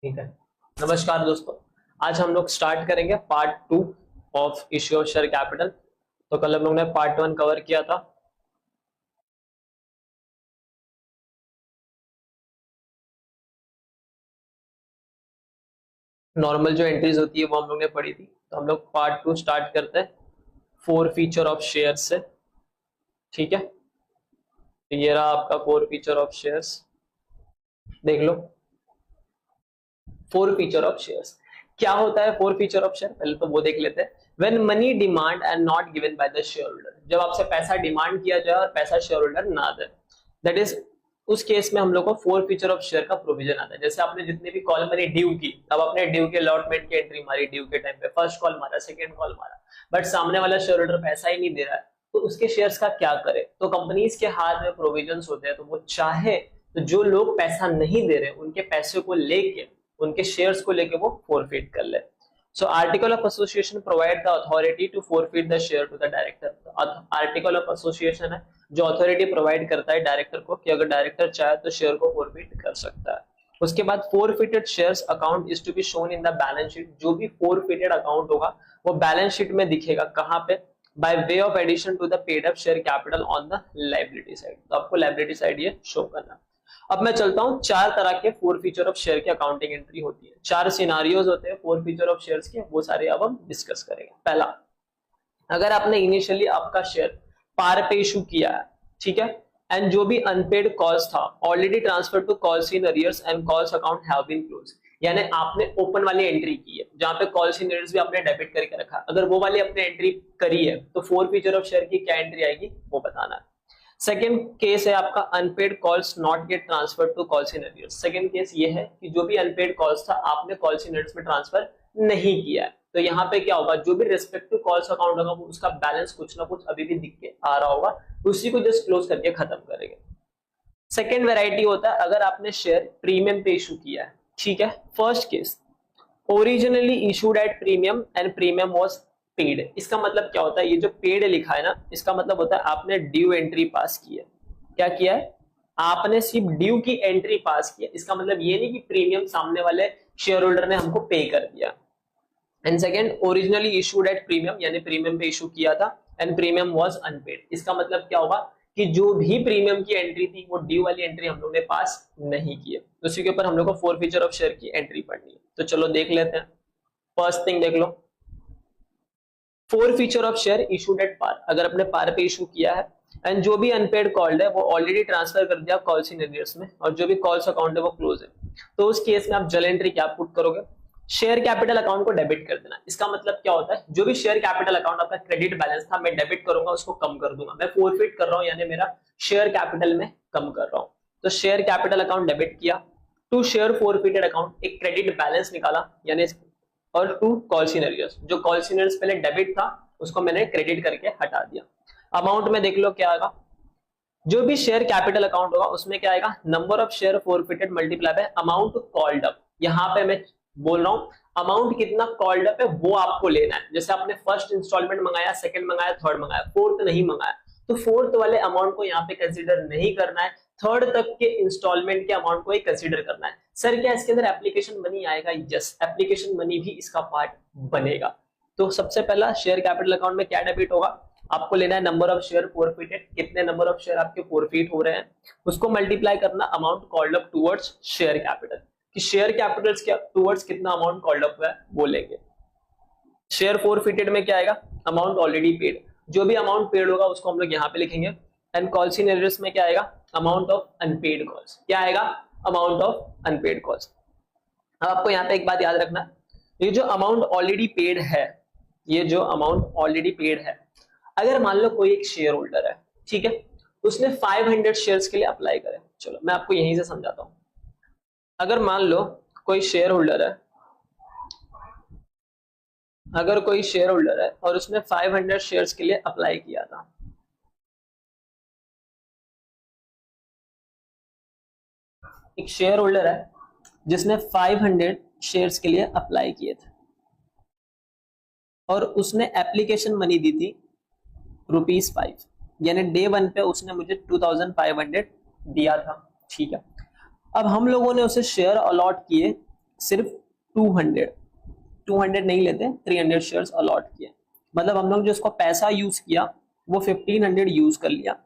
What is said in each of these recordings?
ठीक है। नमस्कार दोस्तों, आज हम लोग स्टार्ट करेंगे part 2 of issue of share capital. तो कल हम लोग ने पार्ट 1 कवर किया था। नॉर्मल जो एंट्रीज होती है वो हम लोग ने पढ़ी थी। तो हम लोग पार्ट 2 स्टार्ट करते हैं फोर फीचर ऑफ शेयर से। ठीक है, तो ये रहा आपका फोर फीचर ऑफ शेयर्स, देख लो। फोर फीचर ऑफ शेयर्स क्या होता है? फोर फीचर ऑफ शेयर पहले तो वो देख लेते हैं। When money demand and not given by the share holder, जब आपसे पैसा डिमांड किया जाए और पैसा शेयर होल्डर ना दे, दैट इज उस केस में हम लोग को फोर फीचर ऑफ शेयर का प्रोविजन आता है। जैसे आपने जितने भी कॉल मारी ड्यू की, अब आपने ड्यू के अलॉटमेंट की एंट्री मारी, ड्यू के टाइम पे फर्स्ट कॉल मारा, सेकंड कॉल मारा, बट सामने वाला शेयर होल्डर पैसा ही नहीं दे रहा है, तो उसके शेयर्स का क्या करे? तो कंपनीज के हाथ में प्रोविजंस होते हैं, तो वो चाहे तो जो लोग पैसा नहीं दे रहे उनके पैसे को लेके, उनके शेयर्स को लेके वो फोरफिट कर ले। सो article of association provide the authority to forfeit the share to the director. Article of association है जो अथॉरिटी प्रोवाइड करता है डायरेक्टर को कि अगर डायरेक्टर चाहे तो शेयर को फोरफिट कर सकता है। उसके बाद forfeited shares account is to be shown in the balance sheet. जो भी फोरफिटेड अकाउंट होगा वो बैलेंस शीट में दिखेगा। कहां पे? By way of addition to the paid up share capital on the liability side. तो आपको लायबिलिटी साइड ये शो करना। अब मैं चलता हूं, चार तरह के फोर फीचर ऑफ शेयर की अकाउंटिंग एंट्री होती है। चार सिनारियोज होते हैं फोर फीचर ऑफ शेयर्स के, वो सारे अब हम डिस्कस करेंगे। पहला, अगर आपने इनिशियली आपका शेयर पार पे इशू किया है, ठीक है, एंड जो भी अनपेड कॉल्स था already transfer to calls in arrears and calls account have been close, यानी आपने ओपन वाली एंट्री की है जहां पे कॉल्स इन अरियर्स भी आपने डेबिट करके रखा, अगर वो वाली आपने एंट्री करी है तो फोर फीचर ऑफ शेयर की क्या एंट्री आएगी वो बताना है। सेकेंड केस है आपका unpaid calls not get transfer to calls in arrears. Second case ये है कि जो भी अनपेड कॉल्स था आपने कॉल्स इन अरियर्स में ट्रांसफर नहीं किया है, तो यहाँ पे क्या होगा, जो भी रेस्पेक्टिव कॉल्स अकाउंट होगा वो उसका बैलेंस कुछ ना कुछ अभी भी दिख के आ रहा होगा, उसी को जस्ट क्लोज करके खत्म करेंगे। सेकेंड वेराइटी होता है अगर आपने शेयर प्रीमियम पे इशू किया है, ठीक है। First case, originally issued at premium and premium was paid. इसका मतलब क्या होता है? ये जो पेड लिखा है ना, इसका मतलब होता है आपने ड्यू एंट्री पास की है। क्या किया है? आपने सिर्फ ड्यू की एंट्री पास किया। इसका मतलब ये नहीं कि प्रीमियम सामने वाले शेयर होल्डर ने हमको पे कर दिया। And second, originally issued at premium, यानी प्रीमियम पे इशू किया था एंड प्रीमियम वाज अनपेड। इसका मतलब क्या होगा कि जो भी प्रीमियम की एंट्री थी वो ड्यू वाली एंट्री हम लोग ने पास नहीं की है, तो उसी के ऊपर हम लोग को फोर फीचर ऑफ शेयर की एंट्री पढ़नी है। तो चलो देख लेते हैं। फर्स्ट थिंग देख लो, forfeiture of share issued at par. अगर अपने पार पे इशू किया है एंड जो भी अनपेड कॉल्ड है वो ऑलरेडी ट्रांसफर कर दिया कॉल्स इन एरियर्स में, और जो भी कॉल्स अकाउंट है वो क्लोज है, तो उस केस में आप जल एंट्री क्या पुट करोगे? शेयर कैपिटल अकाउंट को डेबिट कर देना। इसका मतलब क्या होता है? जो भी शेयर कैपिटल अकाउंट आपका क्रेडिट बैलेंस था मैं डेबिट करूंगा, उसको कम कर दूंगा। मैं फोरफिट कर रहा हूं, यानी मेरा शेयर कैपिटल में कम कर रहा हूं। तो शेयर कैपिटल अकाउंट डेबिट किया, टू शेयर फोरफिटेड अकाउंट एक क्रेडिट बैलेंस निकाला, यानी और टू कॉल्स इन एरियर्स, जो कॉल्स इन एरियर्स पहले डेबिट था उसको मैंने क्रेडिट करके हटा दिया। अमाउंट में देख लो क्या आएगा, जो भी शेयर कैपिटल अकाउंट होगा उसमें क्या आएगा, number of share forfeited multiply bye amount called up. यहां पे मैं बोल रहा हूं अमाउंट कितना कॉल्ड अप है वो आपको लेना है। जैसे आपने फर्स्ट इंस्टॉलमेंट मंगाया, सेकंड मंगाया, थर्ड मंगाया, फोर्थ नहीं मंगाया, तो फोर्थ वाले अमाउंट को यहाँ पे कंसीडर नहीं करना है, थर्ड तक के इंस्टॉलमेंट के अमाउंट को ही कंसीडर करना है। सर क्या इसके अंदर एप्लीकेशन मनी आएगा? यस, एप्लीकेशन मनी भी इसका पार्ट बनेगा। तो सबसे पहला शेयर कैपिटल अकाउंट में क्या डेबिट होगा, आपको लेना है नंबर ऑफ शेयर फोरफिटेड, कितने नंबर ऑफ शेयर आपके फोरफिट हो रहे हैं, उसको मल्टीप्लाई करना amount called up towards share capital, कि शेयर कैपिटल के टुवर्ड्स कितना अमाउंट कॉल्ड अप हुआ है वो लेंगे। शेयर फोरफिटेड में क्या आएगा, अमाउंट ऑलरेडी पेड, जो भी अमाउंट पेड होगा उसको हम लोग यहाँ पे लिखेंगे। एंड कॉल्स इन एरियर्स में क्या आएगा, अमाउंट ऑफ अनपेड कॉल्स। क्या आएगा, अमाउंट ऑफ अनपेड कॉल्स। अब आपको यहाँ पे एक बात याद रखना, ये जो अमाउंट ऑलरेडी पेड है, ये जो अमाउंट ऑलरेडी पेड है, अगर मान लो कोई एक शेयर होल्डर है, ठीक है, उसने 500 शेयर्स के लिए अप्लाई करे। चलो मैं आपको यहीं से समझाता हूं। अगर मान लो कोई शेयर होल्डर है, अगर कोई शेयर होल्डर है और उसने 500 शेयर्स के लिए अप्लाई किया था, एक शेयर होल्डर है जिसने 500 शेयर्स के लिए अप्लाई किए थे और उसने एप्लीकेशन मनी दी थी ₹5, यानी डे वन पे उसने मुझे 2500 दिया था, ठीक है। अब हम लोगों ने उसे शेयर अलॉट किए सिर्फ 200 नहीं लेते, 300 शेयर्स अलॉट किए। मतलब हम लोग जो इसको पैसा यूज किया वो 1500 यूज कर लिया,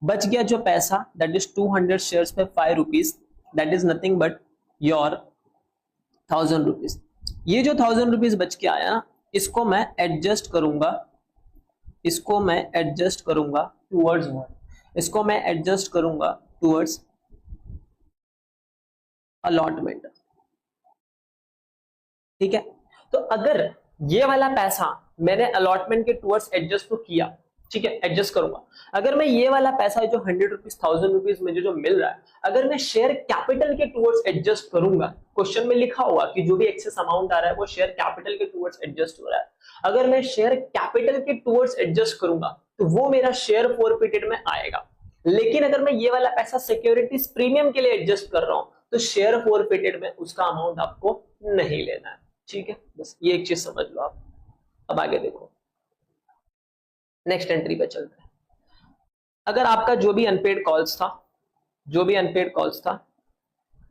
बच गया जो पैसा दैट इज 200 शेयर्स पे 5 rupees, that is nothing but your 1000 rupees. ये जो 1000 रुपीज बच के आया ना, इसको मैं एडजस्ट करूंगा, टूवर्ड्स व्हाट, इसको मैं एडजस्ट करूंगा टूवर्ड्स अलॉटमेंट। ठीक है, तो अगर ये वाला पैसा मैंने अलॉटमेंट के टूवर्ड्स एडजस्ट तो किया, ठीक है, एडजस्ट करूंगा। अगर मैं ये वाला पैसा जो 100 रुपीज 1000 रुपीज मुझे जो मिल रहा है, अगर मैं शेयर कैपिटल के टूवर्ड्स एडजस्ट करूंगा, क्वेश्चन में लिखा हुआ कि जो भी एक्सेस अमाउंट आ रहा है वो शेयर कैपिटल के टूवर्ड्स एडजस्ट हो रहा है। अगर मैं शेयर कैपिटल के टूवर्ड्स एडजस्ट करूंगा तो वो मेरा शेयर फोरफिटेड में आएगा। लेकिन अगर मैं ये वाला पैसा सिक्योरिटीज प्रीमियम के लिए एडजस्ट कर रहा हूं तो शेयर फोरफिटेड में उसका अमाउंट आपको नहीं लेना है। ठीक है, बस ये एक चीज समझ लो आप। अब आगे देखो, नेक्स्ट एंट्री पे चलते हैं। अगर आपका जो भी अनपेड कॉल्स था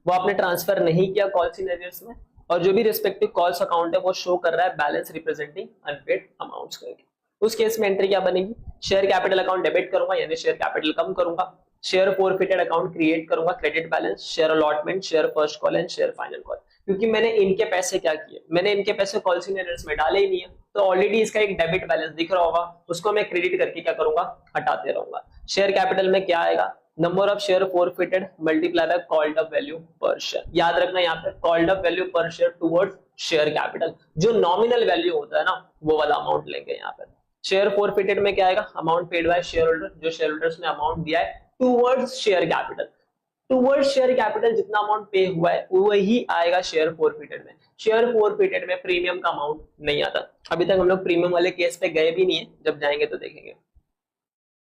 वो आपने ट्रांसफर नहीं किया कॉल्स इन एरियर्स में, और जो भी रिस्पेक्टिव कॉल्स अकाउंट है वो शो कर रहा है बैलेंस रिप्रेजेंटिंग अनपेड अमाउंट्स करके, उस केस में एंट्री क्या बनेगी? शेयर कैपिटल अकाउंट डेबिट करूंगा, यानी शेयर कैपिटल कम करूंगा। शेयर फोरफिटेड अकाउंट क्रिएट करूंगा, credit balance, share allotment, share first call and share final call. क्योंकि मैंने इनके पैसे क्या किए, मैंने इनके पैसे कॉल्स इन एरियर्स में डाले ही नहीं है, तो ऑलरेडी इसका एक डेबिट बैलेंस दिख रहा होगा, उसको मैं क्रेडिट करके क्या करूंगा, हटाते रहूंगा। शेयर कैपिटल में क्या आएगा? Number of share forfeited multiply bye called up value per share. याद रखना यहाँ पे called up value per share towards share capital, जो नॉमिनल वैल्यू होता है ना वो वाला अमाउंट लेंगे यहाँ पे। शेयर फोरफिटेड में क्या आएगा? Amount paid by share holder, जो शेयर होल्डर्स ने अमाउंट दिया है towards share capital. Towards share capital जितना अमाउंट पे हुआ है वही आएगा शेयर फोरफिटेड में। शेयर फोरफिटेड में प्रीमियम का अमाउंट नहीं आता। अभी तक हम लोग प्रीमियम वाले केस पे गए भी नहीं है, जब जाएंगे तो देखेंगे।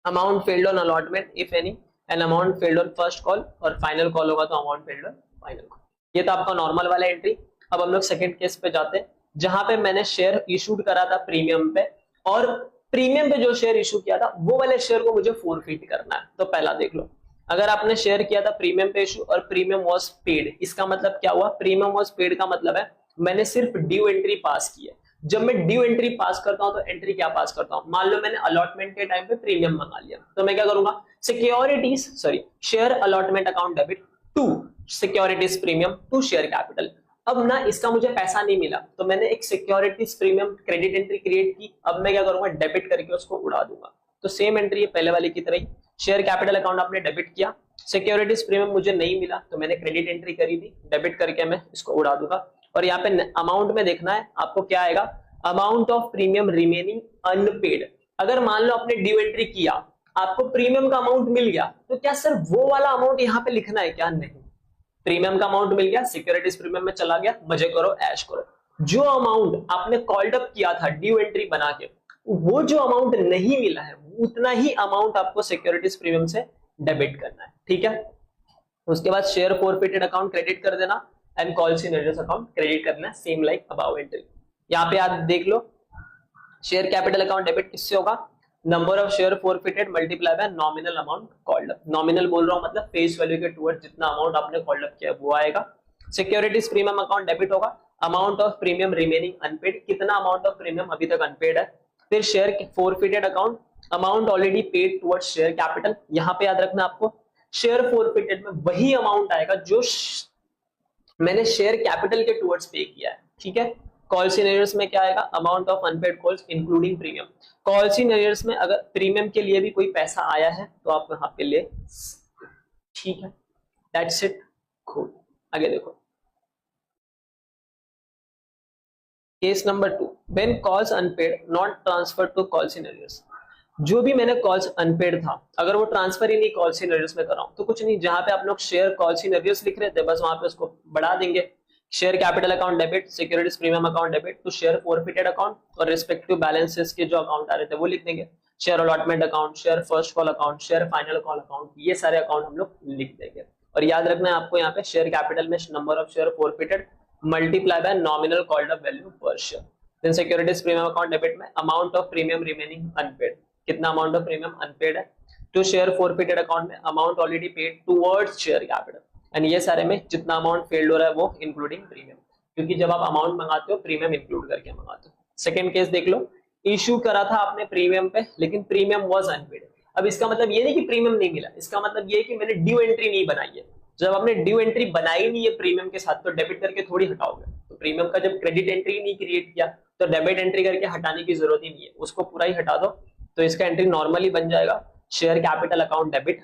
Amount failed on allotment if any, and amount failed on first call, और फाइनल कॉल होगा तो amount failed on final call. ये तो आपका नॉर्मल वाला एंट्री। अब हम लोग सेकंड केस पे जाते हैं, जहां पे मैंने शेयर इशूड करा था प्रीमियम पे, और प्रीमियम पे जो शेयर इशू किया था वो वाले शेयर को मुझे फोरफिट करना है। तो पहला देख लो, अगर आपने शेयर किया था प्रीमियम पे इशू और प्रीमियम वाज पेड, इसका मतलब क्या हुआ? प्रीमियम वाज पेड का मतलब है मैंने सिर्फ ड्यू एंट्री पास की है। जब मैं ड्यू एंट्री पास करता हूं तो एंट्री क्या पास करता हूं? मान लो मैंने अलॉटमेंट के टाइम पे प्रीमियम मंगा लिया, तो मैं क्या करूंगा? Share allotment account debit to securities premium to share capital. अब ना इसका मुझे पैसा नहीं मिला, तो मैंने एक securities premium credit entry create की। अब मैं क्या करूंगा? डेबिट करके उसको उड़ा दूंगा। तो सेम एंट्री है पहले वाले की तरह ही। शेयर कैपिटल अकाउंट आपने डेबिट किया, सिक्योरिटीज प्रीमियम मुझे नहीं मिला तो मैंने क्रेडिट एंट्री करी थी, डेबिट करके मैं इसको उड़ा दूंगा। और यहाँ पे अमाउंट में देखना है आपको, क्या आएगा? Amount of premium remaining unpaid. अगर मान लो आपने ड्यू एंट्री किया, आपको प्रीमियम का अमाउंट मिल गया, तो क्या सिर्फ वो वाला अमाउंट यहाँ पे लिखना है क्या? नहीं, प्रीमियम का अमाउंट मिल गया, सिक्योरिटीज प्रीमियम में चला गया, मजे करो, ऐश करो। जो अमाउंट आपने कॉल्ड अप किया था ड्यू एंट्री बना के, वो जो अमाउंट नहीं मिला है उतना ही अमाउंट आपको सिक्योरिटीज प्रीमियम से डेबिट करना है। ठीक है, उसके बाद शेयर फोरफिटेड अकाउंट क्रेडिट कर देना and calls in arrears account credit करना, सेम लाइक अबव एंट्री। यहाँ पे आप देख लो, शेयर कैपिटल अकाउंट डेबिट किससे होगा? Number of share forfeited multiply by nominal amount called up. Nominal बोल रहा हूं मतलब फेस वैल्यू के टुवर्ड्स जितना अमाउंट आपने कॉल्ड अप किया वो आएगा। सिक्योरिटीज प्रीमियम अकाउंट डेबिट होगा, amount of premium remaining unpaid, कितना अमाउंट ऑफ प्रीमियम अभी तक अनपेड है। फिर share forfeited account, amount already paid towards share capital. यहाँ पे याद रखना आपको, शेयर फोरफिटेड में वही अमाउंट आएगा जो मैंने शेयर कैपिटल के टुवर्ड्स पे किया है। ठीक है, कॉल्स इन एरियर्स में क्या आएगा? Amount of unpaired calls including premium. Calls in arrears में अगर प्रीमियम के लिए भी कोई पैसा आया है तो आप यहाँ पे ले। ठीक है, दैट्स इट, cool। आगे देखो, case number 2, when calls unpaid not transfer to calls in arrears. जो भी मैंने कॉल्स अनपेड था, अगर वो ट्रांसफर ही नहीं कॉल्स इन एरियर्स में कर रहा हूं, तो कुछ नहीं, जहां पे आप लोग शेयर कॉल्स इन एरियर्स लिख रहे थे बस वहां पे उसको बढ़ा देंगे। Share capital account debit, securities premium account debit to share forfeited account, और रिस्पेक्टिव बैलेंसेस के जो अकाउंट आ रहे थे वो लिख देंगे। Share allotment account, share first call account, share final call account, ये सारे अकाउंट हम लोग लिख देंगे। और याद रखना है आपको यहाँ पे शेयर कैपिटल में number of share forfeited multiply by nominal called up value per share. Then securities premium account debit में amount of premium remaining unpaid, कितना अमाउंट ऑफ प्रीमियम अनपेड है। टू शेयर फोरफिटेड अकाउंट में amount already paid towards share capital, and ये सारे में जितना amount failed हो रहा है वो इंक्लूडिंग प्रीमियम, क्योंकि जब आप अमाउंट मंगाते हो प्रीमियम इंक्लूड करके मंगाते हो। सेकंड केस देख लो, इशू करा था आपने प्रीमियम पे लेकिन प्रीमियम वाज अनपेड। अब इसका मतलब ये नहीं कि प्रीमियम नहीं मिला, इसका मतलब ये कि मैंने ड्यू एंट्री नहीं बनाई है। जब आपने ड्यू एंट्री बनाई नहीं है प्रीमियम के साथ तो डेबिट करके थोड़ी हटाओगे। तो प्रीमियम का जब क्रेडिट एंट्री नहीं क्रिएट किया तो डेबिट एंट्री करके हटाने की जरूरत ही नहीं है, उसको पूरा ही हटा दो। तो इसका एंट्री नॉर्मली बन जाएगा share capital account debit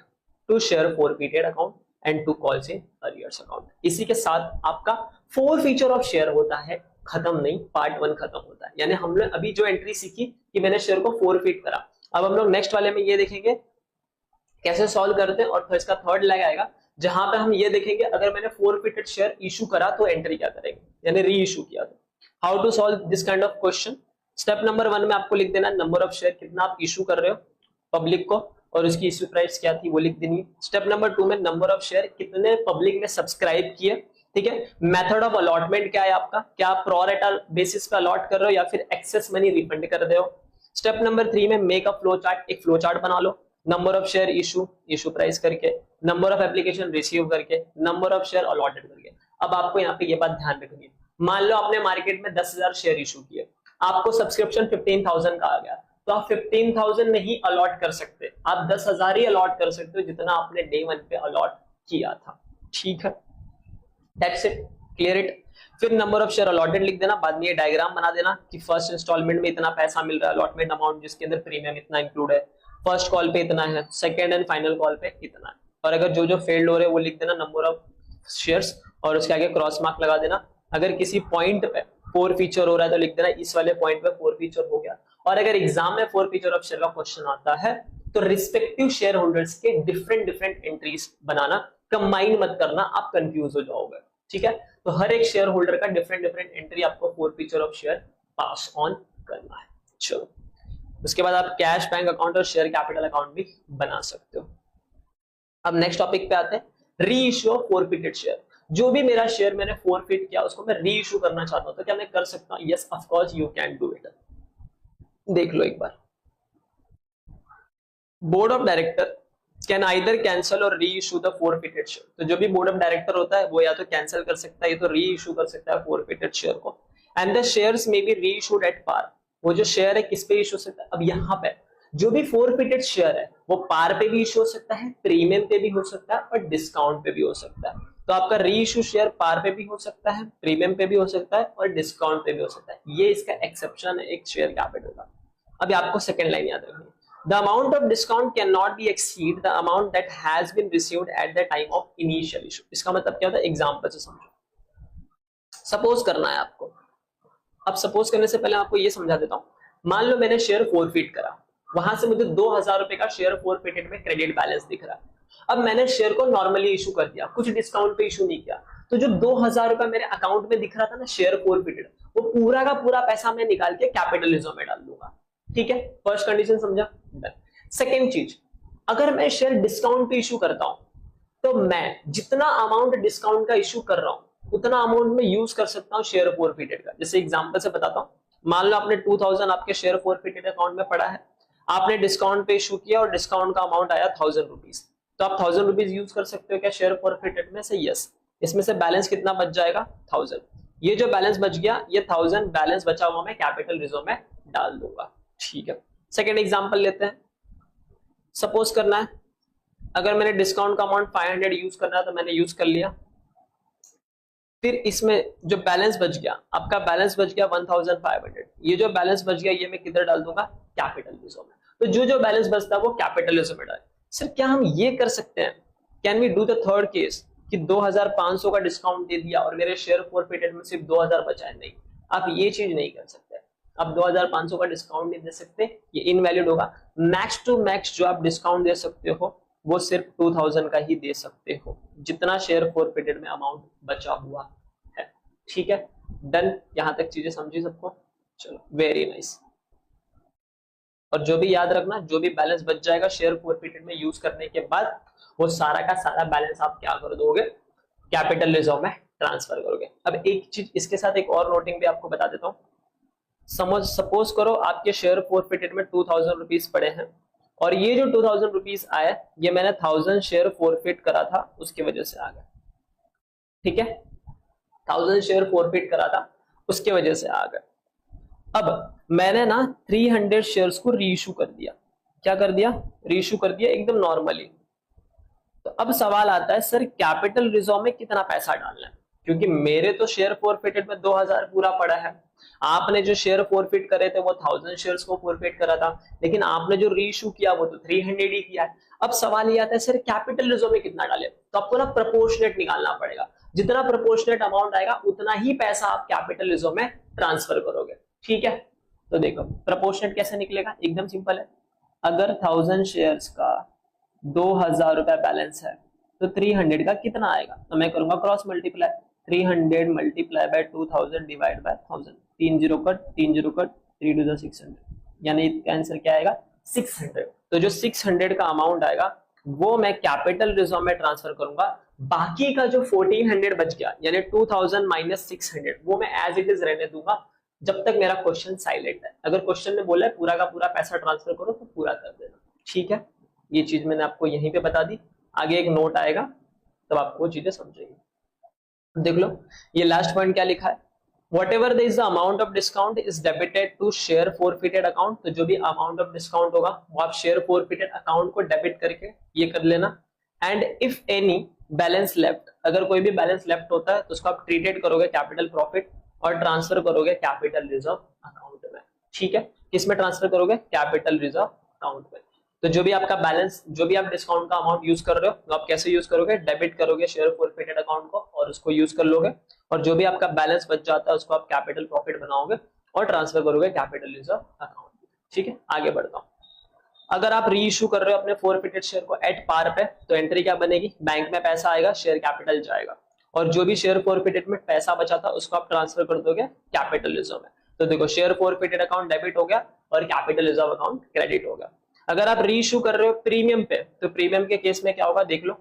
to share forfeited account and to calls in arrears account. इसी के साथ आपका फोर फीचर ऑफ शेयर होता है खत्म, नहीं पार्ट 1 खत्म होता है। यानी हम लोग अभी जो एंट्री सीखी कि मैंने शेयर को फॉरफिट करा, अब हम लोग नेक्स्ट वाले में ये देखेंगे कैसे सॉल्व करते हैं। और फिर इसका थर्ड लेग आएगा जहां पे हम ये देखेंगे अगर मैंने फॉरफिटेड शेयर इशू करा तो एंट्री क्या करेंगे, यानी री इशू किया तो how to solve this kind of question. Step number 1 में आपको लिख देना नंबर ऑफ शेयर, कितना आप इशू कर रहे हो पब्लिक को और उसकी इश्यू प्राइस क्या थी वो लिख देनी। स्टेप नंबर 2 में नंबर ऑफ शेयर, कितने पब्लिक ने सब्सक्राइब किए, ठीक है। मेथड ऑफ अलॉटमेंट क्या है आपका, क्या आप प्रो रेटा बेसिस पे अलॉट कर रहे हो या फिर एक्सेस मनी रिफंड कर रहे हो। स्टेप नंबर 3 में मेक अ फ्लो चार्ट, एक फ्लो चार्ट बना लो, number of share issue, issue price करके, नंबर ऑफ एप्लीकेशन रिसीव करके, नंबर ऑफ शेयर अलॉटेड करके। अब आपको यहाँ पे ये बात ध्यान रखनी है, मान लो आपने मार्केट में 10,000 शेयर इशू किए, आपको सब्सक्रिप्शन 15,000 का आ गया, तो आप 15,000 नहीं अलॉट कर सकते, आप 10,000 ही अलॉट कर सकते हो जितना आपने डे 1 पे अलॉट किया था, ठीक है। That's it, clear it. फिर नंबर ऑफ शेयर अलॉटेड लिख देना, बाद में ये डायग्राम बना देना कि फर्स्ट इंस्टॉलमेंट में इतना पैसा मिल रहा है, अलॉटमेंट अमाउंट जिसके अंदर प्रीमियम इतना इंक्लूड है, फर्स्ट कॉल पे इतना है, सेकंड एंड फाइनल कॉल पे इतना है। और अगर जो जो फेल्ड हो रहे हैं वो लिख देना नंबर ऑफ शेयर्स और उसके आगे क्रॉस मार्क लगा देना। अगर किसी पॉइंट पे 4 फीचर हो रहा है तो लिख देना इस वाले पॉइंट पे 4 फीचर हो गया। और अगर एग्जाम में 4 फीचर ऑफ शेयर का क्वेश्चन आता है तो रिस्पेक्टिव शेयर होल्डर्स के डिफरेंट डिफरेंट एंट्रीज बनाना, कंबाइन मत करना, आप कंफ्यूज हो जाओगे, ठीक है। तो हर एक शेयर होल्डर का डिफरेंट डिफरेंट एंट्री आपको 4 feature of share pass on करना है। चलो, उसके बाद आप कैश बैंक अकाउंट और शेयर कैपिटल अकाउंट भी बना सकते हो। अब नेक्स्ट टॉपिक पे आते हैं, री इश्यू ऑफ फॉरफिटेड शेयर। जो भी मेरा शेयर मैंने फॉरफिट किया उसको मैं री इश्यू करना चाहता हूं तो क्या मैं कर सकता हूं? Yes, of course you can do it. देख लो एक बार, board of director can either cancel or री इशू द फॉरफिटेड शेयर। तो जो भी बोर्ड ऑफ डायरेक्टर होता है वो या तो कैंसिल कर सकता है या तो री इशू कर सकता है फॉरफिटेड शेयर को। And the shares may be री इशूड एट पार। वो जो शेयर है किस पे इशू हो सकता है? अब यहाँ पे जो भी फॉरफिटेड शेयर है वो पार पे भी इशू हो सकता है, प्रीमियम पे भी हो सकता है और डिस्काउंट पे भी हो सकता है। तो आपका री इशू शेयर पार पे भी हो सकता है, प्रीमियम पे भी हो सकता है और डिस्काउंट पे भी हो सकता है। ये इसका एक्सेप्शन है एक शेयर कैपिटल का। अभी आपको सेकंड लाइन याद रखनी है, the amount of discount cannot be exceed the amount that has been received at the time of initial issue। इसका मतलब क्या होता है? एग्जांपल से समझो, सपोज करना है आपको। अब सपोज करने से पहले आपको ये समझा देता हूं, मान लो मैंने शेयर फॉरफिट करा, वहां से मुझे 2,000 रुपए का शेयर फॉरफिटेड में क्रेडिट बैलेंस दिख रहा है। अब मैंने शेयर को नॉर्मली इशू कर दिया, कुछ डिस्काउंट पे इशू नहीं किया, तो जो 2,000 रुपए मेरे अकाउंट में दिख रहा था ना शेयर फॉरफिटेड, वो पूरा का पूरा पैसा मैं निकाल के कैपिटलिज्म में डाल दूंगा, ठीक है। फर्स्ट कंडीशन समझा? सेकेंड चीज, अगर मैं शेयर डिस्काउंट पे इशू करता हूं तो मैं जितना अमाउंट डिस्काउंट का इशू कर रहा हूं उतना अमाउंट में यूज कर सकता हूं शेयर फॉरफिटेड का। जैसे एग्जांपल से बताता हूं, मान लो आपने 2,000 आपके शेयर फॉरफिटेड अकाउंट में पड़ा है, आपने डिस्काउंट पे इशू किया और डिस्काउंट का अमाउंट आया 1,000 रुपीज, तो आप 1,000 रुपीज यूज कर सकते हो क्या शेयर फॉरफिटेड में से? यस। इसमें से बैलेंस कितना बच जाएगा? 1,000। ये जो बैलेंस बच गया, ये 1,000 बैलेंस बचा हुआ मैं कैपिटल रिजर्व में डाल दूंगा, ठीक है। सेकेंड एग्जाम्पल लेते हैं, सपोज करना है अगर मैंने डिस्काउंट का अमाउंट 500 यूज करना है तो मैंने यूज कर लिया, फिर इसमें जो बैलेंस बच गया, आपका बैलेंस बच गया 1,500, ये जो बैलेंस बच गया ये मैं किधर डाल दूंगा? कैपिटल रिजर्व में। तो जो जो बैलेंस बचता है वो कैपिटल रिजर्व में डाल। सर क्या हम ये कर सकते हैं, can we do the third case कि 2,500 का डिस्काउंट दे दिया और मेरे शेयर फॉरफिटेड में सिर्फ 2,000 बचा है? नहीं, आप ये चीज नहीं कर सकते। आप 2,500 का डिस्काउंट नहीं दे सकते, ये इनवैलिड होगा। मैक्स टू मैक्स जो आप डिस्काउंट दे सकते हो वो सिर्फ 2,000 का ही दे सकते हो, जितना शेयर फॉरफिटेड में अमाउंट बचा हुआ है, ठीक है। डन, यहां तक चीजें समझी सबको? चलो, वेरी नाइस। और जो भी याद रखना, जो भी बैलेंस बच जाएगा शेयर फॉरफिटेड में यूज करने के बाद, वो सारा का सारा बैलेंस आप क्या कर दोगे? कैपिटल रिजर्व में ट्रांसफर करोगे। अब एक चीज इसके साथ एक और नोटिंग भी आपको बता देता हूँ। सपोज करो आपके शेयर फॉरफिटेड में 2,000 रुपीज पड़े हैं और ये जो 2,000 रुपीज आए ये मैंने 1,000 शेयर फॉरफिट करा था उसकी वजह से आ गया। ठीक है, 1000 शेयर फॉरफिट करा था, उसके वजह से आ गए। अब मैंने ना 300 शेयर्स को रीइश्यू कर दिया। क्या कर दिया? रीइश्यू कर दिया एकदम नॉर्मली। तो अब सवाल आता है सर कैपिटल रिजर्व में कितना पैसा डालना है, क्योंकि मेरे तो शेयर फॉरफिटेड में 2000 पूरा पड़ा है, आपने जो शेयर फॉरफिट करे थे वो 1000 शेयर्स को फॉरफिट करा था, लेकिन आपने जो रीइश्यू किया वो तो 300 ही किया है। अब सवाल ये आता है सर कैपिटल रिजर्व में कितना डाले, तो आपको ना प्रोपोर्शनेट निकालना पड़ेगा, जितना प्रोपोर्शनेट अमाउंट आएगा उतना ही पैसा आप कैपिटल रिजर्व में ट्रांसफर करोगे। ठीक है, तो देखो प्रोपोर्शनेट कैसे निकलेगा, एकदम सिंपल है। अगर 1000 शेयर्स का 2000 रुपया बैलेंस है तो 300 का कितना आएगा, तो मैं करूंगा cross multiply, 300 multiply by 2000 divide by 1000, 3 zero cut 3 zero cut 3 to 600, यानी इसका आंसर क्या आएगा 600। तो जो 600 का अमाउंट आएगा वो मैं कैपिटल रिजर्व में ट्रांसफर करूंगा, बाकी का जो 1400 बच गया यानी 2000 माइनस 600 वो मैं एज इट इज रहने दूंगा जब तक मेरा क्वेश्चन साइलेंट है। अगर क्वेश्चन ने बोला है पूरा का पूरा पैसा ट्रांसफर करो तो पूरा कर देना। ठीक है, ये चीज मैंने आपको यहीं पे बता दी, आगे एक नोट आएगा तब आपको चीजें समझेंगे। देख लो ये लास्ट पॉइंट क्या लिखा है, whatever there is the amount of discount is debited to share forfeited account। तो जो भी amount of discount होगा वो आप share forfeited account को डेबिट करके ये कर लेना। And if any balance left, अगर कोई भी बैलेंस लेफ्ट होता है तो उसको आप ट्रीटेड करोगे कैपिटल प्रॉफिट और ट्रांसफर करोगे कैपिटल रिजर्व अकाउंट में। ठीक है, किसमें ट्रांसफर करोगे? कैपिटल रिजर्व अकाउंट में। तो जो भी आपका बैलेंस, जो भी आप डिस्काउंट का अमाउंट यूज कर रहे हो तो आप कैसे यूज करोगे? डेबिट करोगे शेयर फॉरफिटेड अकाउंट को और उसको यूज कर लोगे, और जो भी आपका बैलेंस बच जाता है उसको आप कैपिटल प्रॉफिट बनाओगे और ट्रांसफर करोगे कैपिटल रिजर्व अकाउंट। ठीक है, आगे बढ़ता हूं। अगर आप री इशू कर रहे हो अपने फॉरफिटेड शेयर को एट पार पे तो एंट्री क्या बनेगी? बैंक में पैसा आएगा, शेयर कैपिटल जाएगा, और जो भी शेयर फॉरफिटेड में पैसा बचा था उसको आप ट्रांसफर कर दोगे कैपिटल रिजर्व में। तो देखो शेयर फॉरफिटेड अकाउंट डेबिट हो गया और कैपिटल रिजर्व अकाउंट क्रेडिट हो गया। अगर आप री इशू कर रहे हो प्रीमियम पे तो प्रीमियम के केस में क्या होगा देख लो।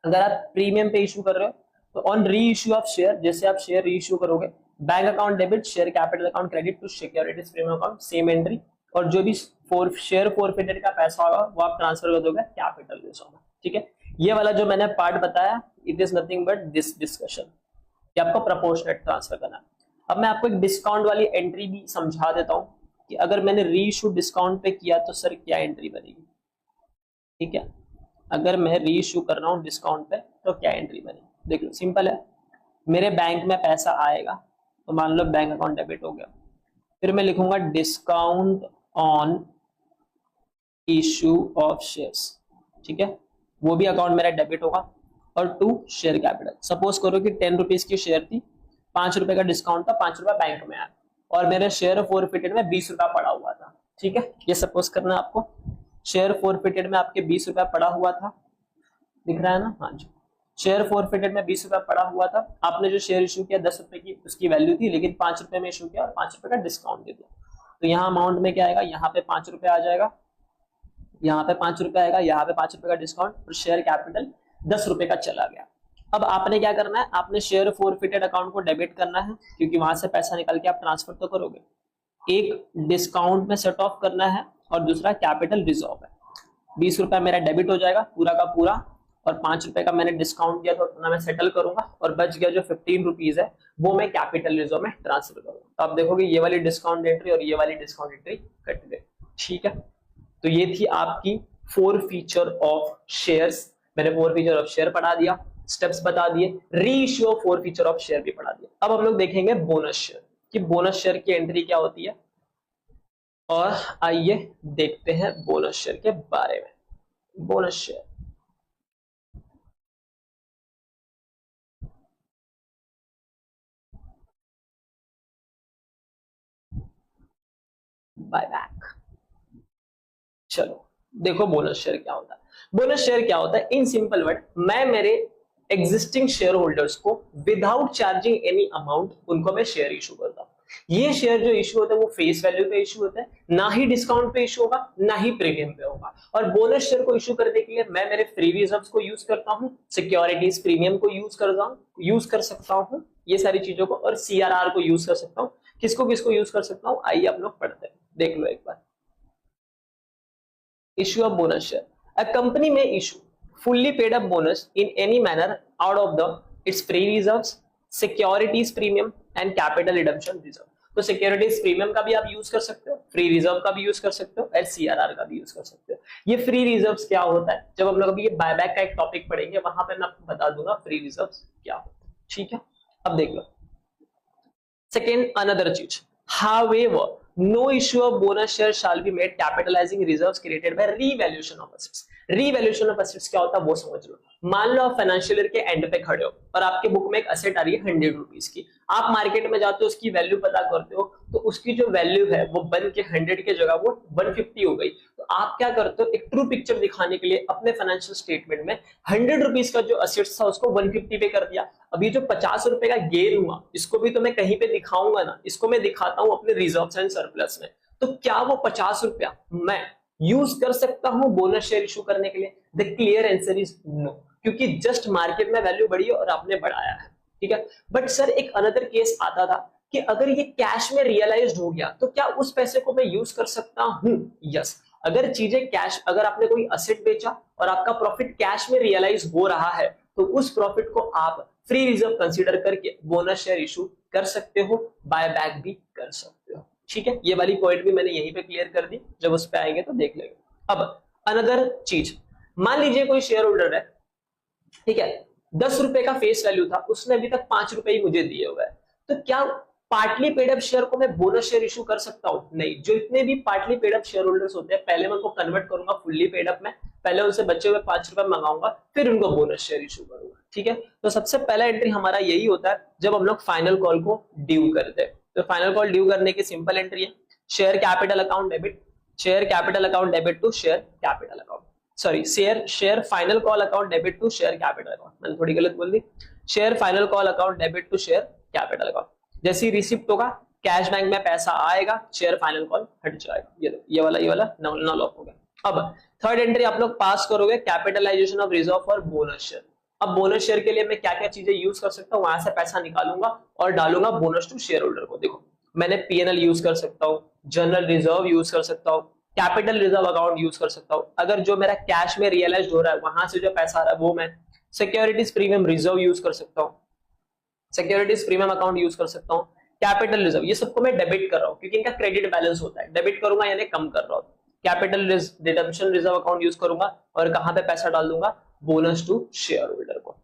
अगर आप प्रीमियम पे इशू कर रहे हो तो ऑन री इशू ऑफ शेयर, जैसे आप शेयर री इशू करोगे, bank account debit, share capital account credit to securities premium account, same entry, और जो भी शेयर फॉरफिटेड का पैसा होगा वो आप ट्रांसफर कर दोगे कैपिटल रिजर्व में। ठीक है, ये वाला जो मैंने पार्ट बताया it is nothing but this discussion कि आपको प्रोपोर्शनेट ट्रांसफर करना है। अब मैं आपको एक डिस्काउंट वाली एंट्री भी समझा देता हूं कि अगर मैंने री इशू डिस्काउंट पे किया तो सर क्या एंट्री बनेगी। ठीक है, अगर मैं री इशू कर रहा हूं डिस्काउंट पे तो क्या एंट्री बनेगी? देख लो सिंपल है, मेरे बैंक में पैसा आएगा तो मान लो बैंक अकाउंट डेबिट हो गया, फिर मैं लिखूंगा discount on issue of shares. ठीक है, वो भी अकाउंट मेरा डेबिट होगा, और टू शेयर कैपिटल। सपोज करो कि 10 रुपीज की शेयर थी, 5 रुपए का डिस्काउंट था, 5 रुपए बैंक में आया और मेरे शेयर फॉरफिटेड में 20 रुपया पड़ा हुआ था। ठीक है, ये सपोज करना है आपको, शेयर फॉरफिटेड में आपके 20 रुपया पड़ा हुआ था, दिख रहा है ना? हाँ जी, शेयर फॉरफिटेड में 20 रुपया पड़ा हुआ था, आपने जो शेयर इशू किया 10 रुपए की उसकी वैल्यू थी, लेकिन 5 रुपए में इशू किया और 5 रुपए का डिस्काउंट दे दिया। तो यहाँ अमाउंट में क्या आएगा? यहाँ पे 5 रुपए आ जाएगा, यहाँ पे 5 रुपए आएगा, यहाँ पे 5 रुपए का डिस्काउंट, और शेयर कैपिटल 10 रुपए का चला गया। अब आपने क्या करना है? आपने शेयर फॉरफिटेड अकाउंट को डेबिट करना है, क्योंकि वहां से पैसा निकल के आप ट्रांसफर तो करोगे। एक डिस्काउंट में सेट ऑफ करना है और दूसरा कैपिटल रिजर्व है। 20 रुपया मेरा डेबिट हो जाएगा पूरा का पूरा, और 5 रुपए का मैंने डिस्काउंट दिया तो उतना मैं सेटल करूंगा, और बच गया जो 15 रुपीज है वो मैं कैपिटल रिजर्व में ट्रांसफर करूंगा। तो आप देखोगे ये वाली डिस्काउंट एंट्री और ये वाली डिस्काउंट एंट्री कट गई। ठीक है, तो ये थी आपकी 4 फीचर ऑफ शेयर्स। मैंने 4 फीचर ऑफ शेयर पढ़ा दिया, स्टेप्स बता दिए, री issue of 4 feature of share भी पढ़ा दिया। अब हम लोग देखेंगे बोनस शेयर कि बोनस शेयर की एंट्री क्या होती है, और आइए देखते हैं बोनस शेयर के बारे में। Bonus share buy back. चलो देखो बोनस शेयर क्या होता है। बोनस शेयर क्या होता है? इन सिंपल वर्ड, मैं मेरे एग्जिस्टिंग शेयर होल्डर्स को विदाउट चार्जिंग एनी अमाउंट उनको मैं शेयर इशू करता हूं। ये शेयर जो इशू होता है वो फेस वैल्यू पे इशू होता है, ना ही डिस्काउंट पे इशू होगा ना ही प्रीमियम पे होगा। और बोनस शेयर को इशू करने के लिए मैं मेरे फ्री रिजर्व्स को यूज करता हूं, सिक्योरिटीज प्रीमियम को यूज कर सकता हूं, ये सारी चीजों को, और सीआरआर को यूज कर सकता हूं। किसको किसको यूज कर सकता हूं आइए आप लोग पढ़ते हैं, देख लो एक बार। Issue of bonus share. A company may issue fully paid up bonus in any manner out of the it's free reserves, securities premium and capital redemption reserve. तो सिक्योरिटीज प्रीमियम का भी आप यूज कर सकते हो, फ्री रिजर्व का भी use कर सकते हो, और सीआरआर का भी यूज कर सकते हो। ये फ्री रिजर्व्स क्या होता है, जब हम लोग अभी ये बायबैक का एक टॉपिक पढ़ेंगे वहां पे मैं आपको बता दूंगा फ्री रिजर्व्स क्या होता है। ठीक है, अब देख लो सेकेंड अनदर चीज, however no issue of bonus share shall be made capitalizing reserves created by revaluation of assets। revaluation of assets क्या होता है वो समझ लो। मान लो आप फाइनेंशियल ईयर के एंड पे खड़े हो और आपके बुक में एक असेट आ रही है 100 रुपीज की, आप मार्केट में जाते हो उसकी वैल्यू पता करते हो तो उसकी जो वैल्यू है वो बन के 100 की जगह वो 150 हो गई। तो आप क्या करते हो, एक ट्रू पिक्चर दिखाने के लिए अपने फाइनेंशियल स्टेटमेंट में 100 रुपीज का जो असेट्स था उसको 150 पे कर दिया। अभी जो 50 रुपए का गेन हुआ इसको भी तो मैं कहीं पे दिखाऊंगा ना, इसको मैं दिखाता हूं अपने रिजर्व्स एंड सरप्लस में। तो क्या वो 50 रुपया मैं यूज कर सकता हूं बोनस शेयर इशू करने के लिए? The clear answer is no, क्योंकि जस्ट मार्केट में वैल्यू बढ़ी है और आपने बढ़ाया है। ठीक है, बट सर एक अनदर केस आता था कि अगर ये कैश में रियलाइज्ड हो गया तो क्या उस पैसे को मैं यूज कर सकता हूं? यस, अगर चीजें कैश, अगर आपने कोई असेट बेचा और आपका प्रॉफिट कैश में रियलाइज हो रहा है तो उस प्रॉफिट को आप फ्री रिजर्व कंसीडर करके बोनस शेयर इशू कर सकते हो, बाय बैक भी कर सकते हो। ठीक है, ये वाली पॉइंट भी मैंने यहीं पे क्लियर कर दी, जब उस पे आएंगे तो देख लेंगे। अब अनदर चीज, मान लीजिए कोई शेयर होल्डर है, ठीक है, 10 रुपए का फेस वैल्यू था, उसने अभी तक 5 रुपए ही मुझे दिए हुए हैं, तो क्या पार्टली पेड अप शेयर को मैं बोनस शेयर इशू कर सकता हूं? नहीं, जो इतने भी partly paid up share holders होते हैं पहले मैं उनको कन्वर्ट करूंगा फुल्ली पेड अप में, पहले उनसे बचे हुए 5 रुपए मंगाऊंगा फिर उनको बोनस शेयर इशू करूंगा। ठीक है, तो सबसे पहला एंट्री हमारा यही होता है जब हम लोग फाइनल कॉल को ड्यू करते हैं। तो फाइनल कॉल ड्यू करने की सिंपल एंट्री है, share capital account debit, share capital account debit to share capital account, sorry share final call account debit to share capital account, मैंने थोड़ी गलत बोल दी, share final call account debit to share capital account. जैसे ही receipt होगा cash bank में पैसा आएगा, शेयर फाइनल कॉल हट जाएगा, ये वाला नॉल ऑफ हो गया। अब थर्ड एंट्री आप लोग पास करोगे, capitalization of reserve for bonus share. अब बोनस शेयर के लिए मैं क्या क्या चीजें यूज कर सकता हूँ, वहां से पैसा निकालूंगा और डालूंगा बोनस टू शेयर होल्डर को। देखो मैंने पीएनएल यूज कर सकता हूँ, जनरल रिजर्व यूज कर सकता हूँ, कैपिटल रिजर्व अकाउंट यूज कर सकता हूँ, अगर जो मेरा कैश में रियलाइज हो रहा है वहां से जो पैसा आ रहा है वो मैं सिक्योरिटीज प्रीमियम रिजर्व यूज कर सकता हूँ, सिक्योरिटीज प्रीमियम अकाउंट यूज कर सकता हूँ, कैपिटल रिजर्व, ये सबको मैं डेबिट कर रहा हूँ क्योंकि इनका क्रेडिट बैलेंस होता है, डेबिट करूंगा यानी कम कर रहा हूँ। Capital redemption reserve account use करूंगा और कहां पे पैसा डाल दूंगा, बोनस टू शेयर होल्डर को।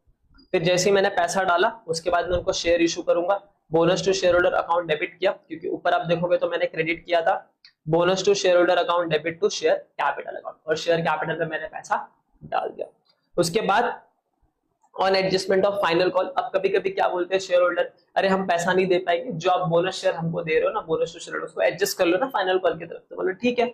फिर जैसे ही मैंने पैसा डाला उसके बाद मैं उनको शेयर इशू करूंगा, bonus to share holder account debit किया, क्योंकि ऊपर आप देखोगे तो मैंने क्रेडिट किया था, bonus to share holder account debit to share capital account, और शेयर कैपिटल पे मैंने पैसा डाल दिया। उसके बाद on adjustment of final call, अब कभी कभी क्या बोलते हैं शेयर होल्डर, अरे हम पैसा नहीं दे पाएंगे, जो आप बोनस शेयर हमको दे रहे हो ना, बोनस टू शेयर होल्डर, उसको एडजस्ट कर लो ना फाइनल कॉल की तरफ। तो बोलो ठीक है,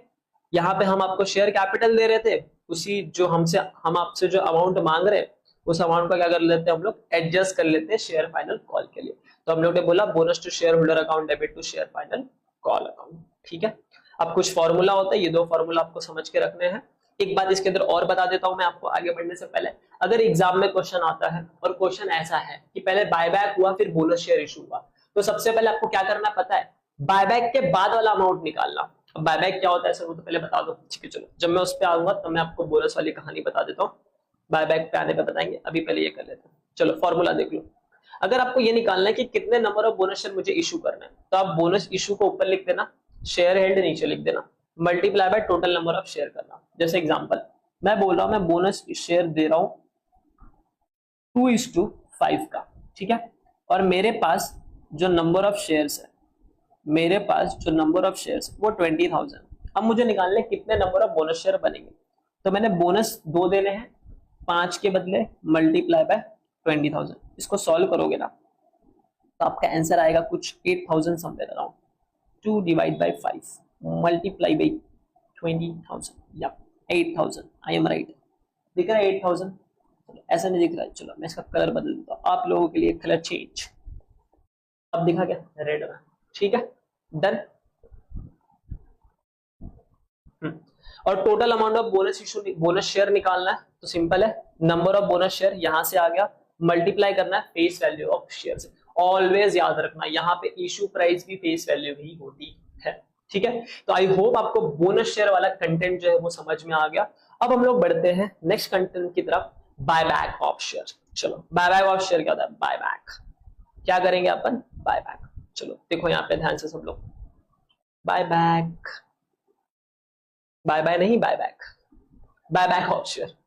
यहाँ पे हम आपको शेयर कैपिटल दे रहे थे, उसी जो हम आपसे जो अमाउंट मांग रहे हैं उस अमाउंट का क्या कर लेते हैं हम लोग, एडजस्ट कर लेते हैं शेयर फाइनल कॉल के लिए। तो हम लोग ने बोला bonus to share holder account debit to share final call account. ठीक है, अब कुछ फॉर्मूला होता है, ये दो फॉर्मूला आपको समझ के रखने हैं। एक बात इसके अंदर और बता देता हूं मैं आपको आगे बढ़ने से पहले, अगर एग्जाम में क्वेश्चन आता है और क्वेश्चन ऐसा है कि पहले बायबैक हुआ फिर बोनस शेयर इशू हुआ, तो सबसे पहले आपको क्या करना पता है, बायबैक के बाद वाला अमाउंट निकालना। अब बायबैक क्या होता है सर वो तो पहले बता दो, ठीक है चलो जब मैं उस पर आऊंगा तो मैं आपको बोनस वाली कहानी बता देता हूँ, बायबैक पे आने पे बताएंगे, अभी पहले ये कर लेते हैं। चलो फॉर्मूला देख लो, अगर आपको ये निकालना है कि कितने नंबर ऑफ बोनस शेयर मुझे इशू करना है, तो आप बोनस इशू को ऊपर लिख देना, शेयर हेल्ड नीचे लिख देना, multiply by total number of share करना। जैसे एग्जांपल मैं बोल रहा हूं मैं बोनस शेयर दे रहा हूं 2:5 का, ठीक है, और मेरे पास जो नंबर ऑफ शेयर्स है, मेरे पास जो नंबर ऑफ शेयर्स वो 20,000। अब मुझे निकालने कितने नंबर ऑफ बोनस शेयर बनेंगे, तो मैंने बोनस 2 देने हैं, 5 के बदले मल्टीप्लाई बाय 20,000। इसको सॉल्व करोगे ना तो आपका आंसर आएगा कुछ 8,000 somewhere around. 2 divide by 5 multiply by 20,000 या 8,000, आई एम राइट, दिख रहा है 8,000? ऐसा नहीं दिख रहा है, चलो मैं इसका कलर बदल देता हूँ आप लोगों के लिए, कलर चेंज, अब दिखा क्या, रेड में, ठीक है डन। और total amount of bonus issue, bonus share निकालना है तो सिंपल है, नंबर ऑफ बोनस शेयर यहां से आ गया, मल्टीप्लाई करना है फेस वैल्यू ऑफ शेयर से। ऑलवेज याद रखना यहाँ पे इशू प्राइस भी फेस वैल्यू ही होती है, ठीक है। तो आई होप आपको बोनस शेयर वाला कंटेंट जो है वो समझ में आ गया। अब हम लोग बढ़ते हैं नेक्स्ट कंटेंट की तरफ, बायबैक ऑफ शेयर। चलो बाय बैक ऑफ शेयर क्या होता है, बाय बैक क्या करेंगे अपन, बाय बैक। चलो देखो यहाँ पे ध्यान से सब लोग, बाय बैक, बाय बाय नहीं buy back, buy back of share.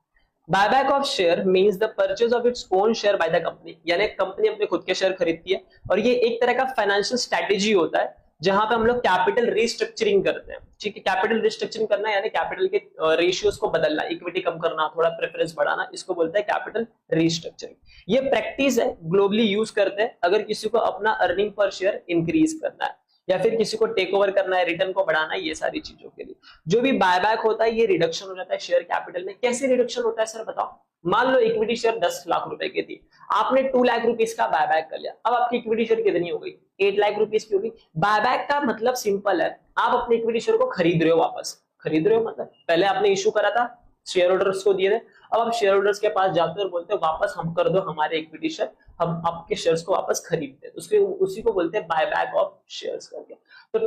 Buyback of share means the purchase of its own share by the company, यानी कंपनी अपने खुद के शेयर खरीदती है और ये एक तरह का फाइनेंशियल स्ट्रेटेजी होता है जहां पे हम लोग कैपिटल रिस्ट्रक्चरिंग करते हैं। ठीक है, कैपिटल रिस्ट्रक्चरिंग करना यानी कैपिटल के रेशियोज को बदलना, इक्विटी कम करना, थोड़ा प्रेफरेंस बढ़ाना, इसको बोलते हैं कैपिटल रिस्ट्रक्चरिंग। ये प्रैक्टिस है, ग्लोबली यूज करते हैं अगर किसी को अपना अर्निंग पर शेयर इंक्रीज करना है या फिर किसी को टेक ओवर करना है, रिटर्न को बढ़ाना है, ये सारी चीजों के लिए। जो भी बायबैक होता है ये रिडक्शन हो जाता है शेयर कैपिटल में। कैसे रिडक्शन होता है सर बताओ? मान लो इक्विटी शेयर 10 लाख रुपए की थी, आपने 2 लाख रुपीस का बायबैक कर लिया, अब आपकी इक्विटी शेयर कितनी हो गई, 8 लाख रुपीस की होगी। बायबैक का मतलब सिंपल है, आप अपने इक्विटी शेयर को खरीद रहे हो, वापस खरीद रहे हो, मतलब पहले आपने इशू करा था, शेयर होल्डर्स को दिए थे, अब आप शेयर होल्डर्स के पास जाते हो और बोलते हो वापस हम कर दो हमारे इक्विटी शेयर, हम आपके शेयर्स को वापस खरीदते हैं, उसके उसी को बोलते हैं बायबैक ऑफ शेयर्स करके। तो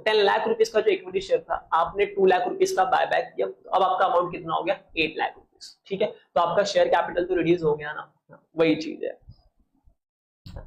10 लाख रुपीस का जो इक्विटी शेयर था, आपने 2 लाख रुपीस का बायबैक किया, तो अब आपका अमाउंट कितना हो गया, 8 लाख रुपीस। ठीक है, तो आपका शेयर कैपिटल तो रिड्यूस हो गया ना, वही चीज है।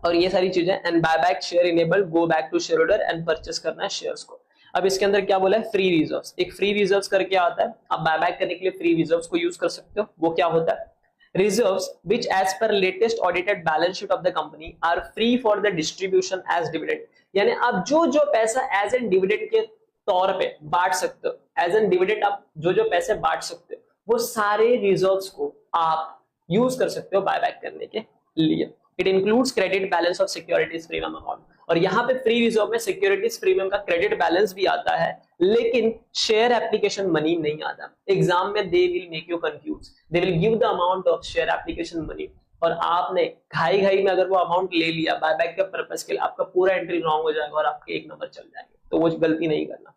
और ये सारी चीजें, and buyback share enable go back to shareholder and purchase करना है शेयर्स को। अब इसके अंदर क्या बोला है, फ्री रिजर्व्स। एक फ्री रिजर्व्स करके आता है, आप बायबैक करने के लिए फ्री रिजर्व्स को यूज कर सकते हो। वो क्या होता है, reserves which as per latest audited balance sheet of the company are free for the distribution as dividend, यानी आप जो पैसा एज एन डिविडेंड के तौर पे बांट सकते हो, एज एन डिविडेंड आप जो पैसे बांट सकते हो, वो सारे रिजर्व्स को आप यूज कर सकते हो बायबैक करने के लिए। It includes credit balance of securities premium amount, और यहाँ पे फ्री रिजर्व में सिक्योरिटीज प्रीमियम का क्रेडिट बैलेंस भी आता है, लेकिन शेयर एप्लीकेशन मनी नहीं आता। एग्जाम में they will make you confuse, they will give the amount of share application money, और आपने घाई में अगर वो अमाउंट ले लिया बायबैक के पर्पस के लिए, आपका पूरा एंट्री रॉन्ग हो जाएगा और आपके 1 नंबर चल जाएंगे, तो वो गलती नहीं करना।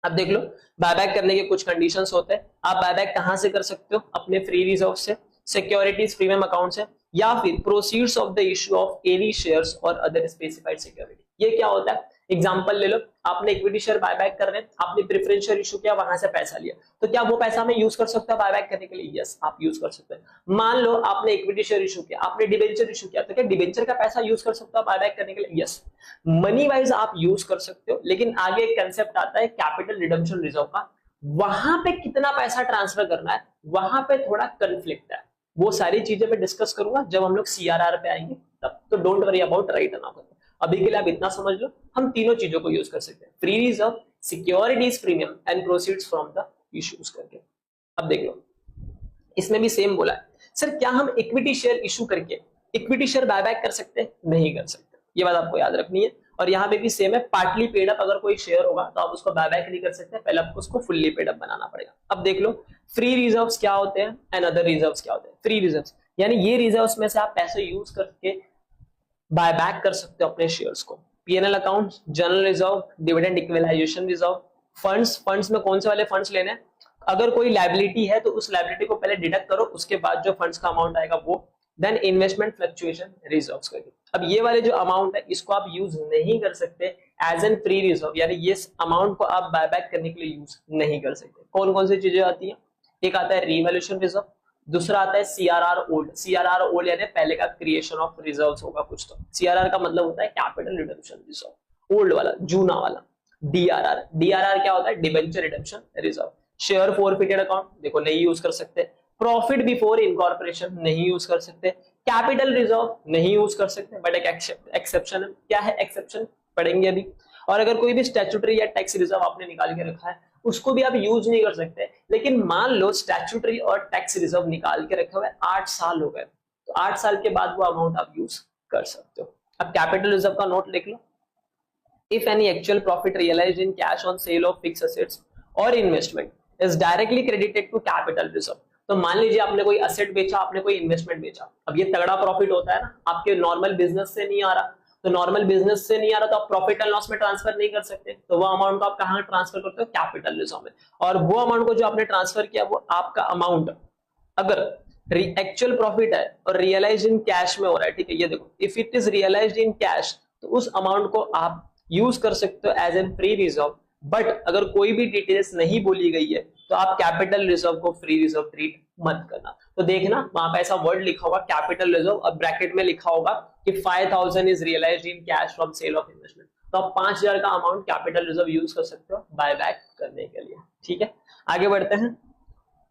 अब देख लो बायबैक करने के कुछ कंडीशंस होते हैं। आप बायबैक कहां से कर सकते हो, अपने फ्री रिजर्व से, सिक्योरिटीज प्रीमियम अकाउंट से, या फिर proceeds of the issue of any shares और अदर स्पेसिफाइड सिक्योरिटी। ये क्या होता है, एग्जांपल ले लो, आपने इक्विटी शेयर बायबैक कर रहे हैं, आपने प्रेफरेंस शेयर इशू किया, वहां से पैसा लिया, तो क्या वो पैसा मैं यूज कर सकता हूं बायबैक करने के लिए? यस, आप यूज कर सकते हैं। मान लो आपने इक्विटी शेयर इशू किया, आपने डिबेंचर इशू किया, तो क्या डिबेंचर का पैसा यूज कर सकता हूं बायबैक करने के लिए? यस, मनी वाइज आप यूज कर सकते हो, लेकिन आगे एक कंसेप्ट आता है कैपिटल रिडम्पशन रिजर्व का, वहां पे कितना पैसा ट्रांसफर करना है, वहां पे थोड़ा कंफ्लिक्ट है। वो सारी चीजें मैं डिस्कस करूंगा जब हम लोग सीआरआर पे आएंगे तब, तो don't worry about right now. अभी के लिए आप इतना समझ लो, हम तीनों चीजों को यूज कर सकते हैं, free reserve, securities premium and proceeds from the issues करके। अब देख लो, इसमें भी सेम बोला है, सर क्या हम इक्विटी शेयर इशू करके इक्विटी शेयर बायबैक कर सकते हैं? नहीं कर सकते, ये बात आपको याद रखनी है। और यहाँ पे भी सेम है, पार्टली पेड अप अगर कोई शेयर होगा तो आप उसको बायबैक नहीं कर सकते, पहले आपको उसको फुल्ली पेड अप बनाना पड़ेगा। अब देख लो फ्री रिजर्व्स क्या होते हैं एंड अदर रिजर्व्स क्या होते हैं। फ्री रिजर्व्स यानी ये रिजर्व्स में से आप पैसे यूज करके बायबैक कर सकते हो अपने शेयर्स को। PNL account, general reserve, dividend equalization reserve, funds में कौन से वाले फंड्स लेने हैं, अगर कोई लायबिलिटी है तो उस लायबिलिटी को पहले डिडक्ट करो, उसके बाद जो फंड्स का अमाउंट आएगा वो, देन इन्वेस्टमेंट फ्लक्चुएशन रिजर्व्स करके। अब ये वाले जो अमाउंट है इसको आप यूज नहीं कर सकते एज एन फ्री रिजर्व, यानी ये अमाउंट को आप बायबैक करने के लिए यूज नहीं कर सकते। कौन कौन सी चीजें आती है, एक आता है रीवैल्यूएशन रिजर्व, दूसरा आता है सीआरआर ओल्ड। सीआरआर ओल्ड यानी पहले का क्रिएशन ऑफ रिजर्व्स होगा कुछ, तो सीआरआर का मतलब होता है कैपिटल रिडम्पशन रिजर्व, ओल्ड वाला, जूना वाला। डीआरआर, डीआरआर क्या होता है, debenture redemption reserve. Share forfeited account देखो नहीं यूज कर सकते, प्रॉफिट बिफोर इनकॉर्पोरेशन नहीं यूज कर सकते, कैपिटल रिजर्व नहीं यूज कर सकते, बट एक एक्सेप्शन है। क्या है एक्सेप्शन, पढ़ेंगे अभी। और अगर कोई भी स्टैट्यूटरी या टैक्स रिजर्व आपने निकाल के रखा है उसको भी आप यूज नहीं कर सकते। लेकिन मान लो स्टैट्यूटरी और टैक्स रिजर्व निकाल के रखे हुए 8 साल हो गए, तो 8 साल के बाद वो अमाउंट आप यूज कर सकते हो। अब कैपिटल रिजर्व का नोट लिख लो, if any actual profit realised in cash on sale of fixed assets or investment is directly credited to capital reserve. तो मान लीजिए आपने कोई असेट बेचा, आपने कोई इन्वेस्टमेंट बेचा, अब ये तगड़ा प्रॉफिट होता है ना, आपके नॉर्मल बिजनेस से नहीं आ रहा, तो नॉर्मल बिजनेस से नहीं आ रहा तो आप प्रॉफिट एंड लॉस में ट्रांसफर नहीं कर सकते, तो वो अमाउंट को आप कहां ट्रांसफर करते हो, कैपिटल रिजर्व में। और वो अमाउंट को जो आपने ट्रांसफर किया वो आपका अमाउंट अगर एक्चुअल प्रॉफिट है और रियलाइज इन कैश में हो रहा है, ठीक है, ये देखो if it is realized in cash तो उस अमाउंट को आप यूज कर सकते हो as an free reserve. But अगर कोई भी डिटेल्स नहीं बोली गई है तो आप कैपिटल रिजर्व को फ्री रिजर्व ट्रीट मत करना। तो देखना वहां पे ऐसा वर्ड लिखा होगा कैपिटल रिजर्व और ब्रैकेट में लिखा होगा कि 5000 is realized in cash from sale of investment. तो आप 5000 का अमाउंट कैपिटल रिजर्व यूज कर सकते हो बाय बैक करने के लिए। ठीक है, आगे बढ़ते हैं।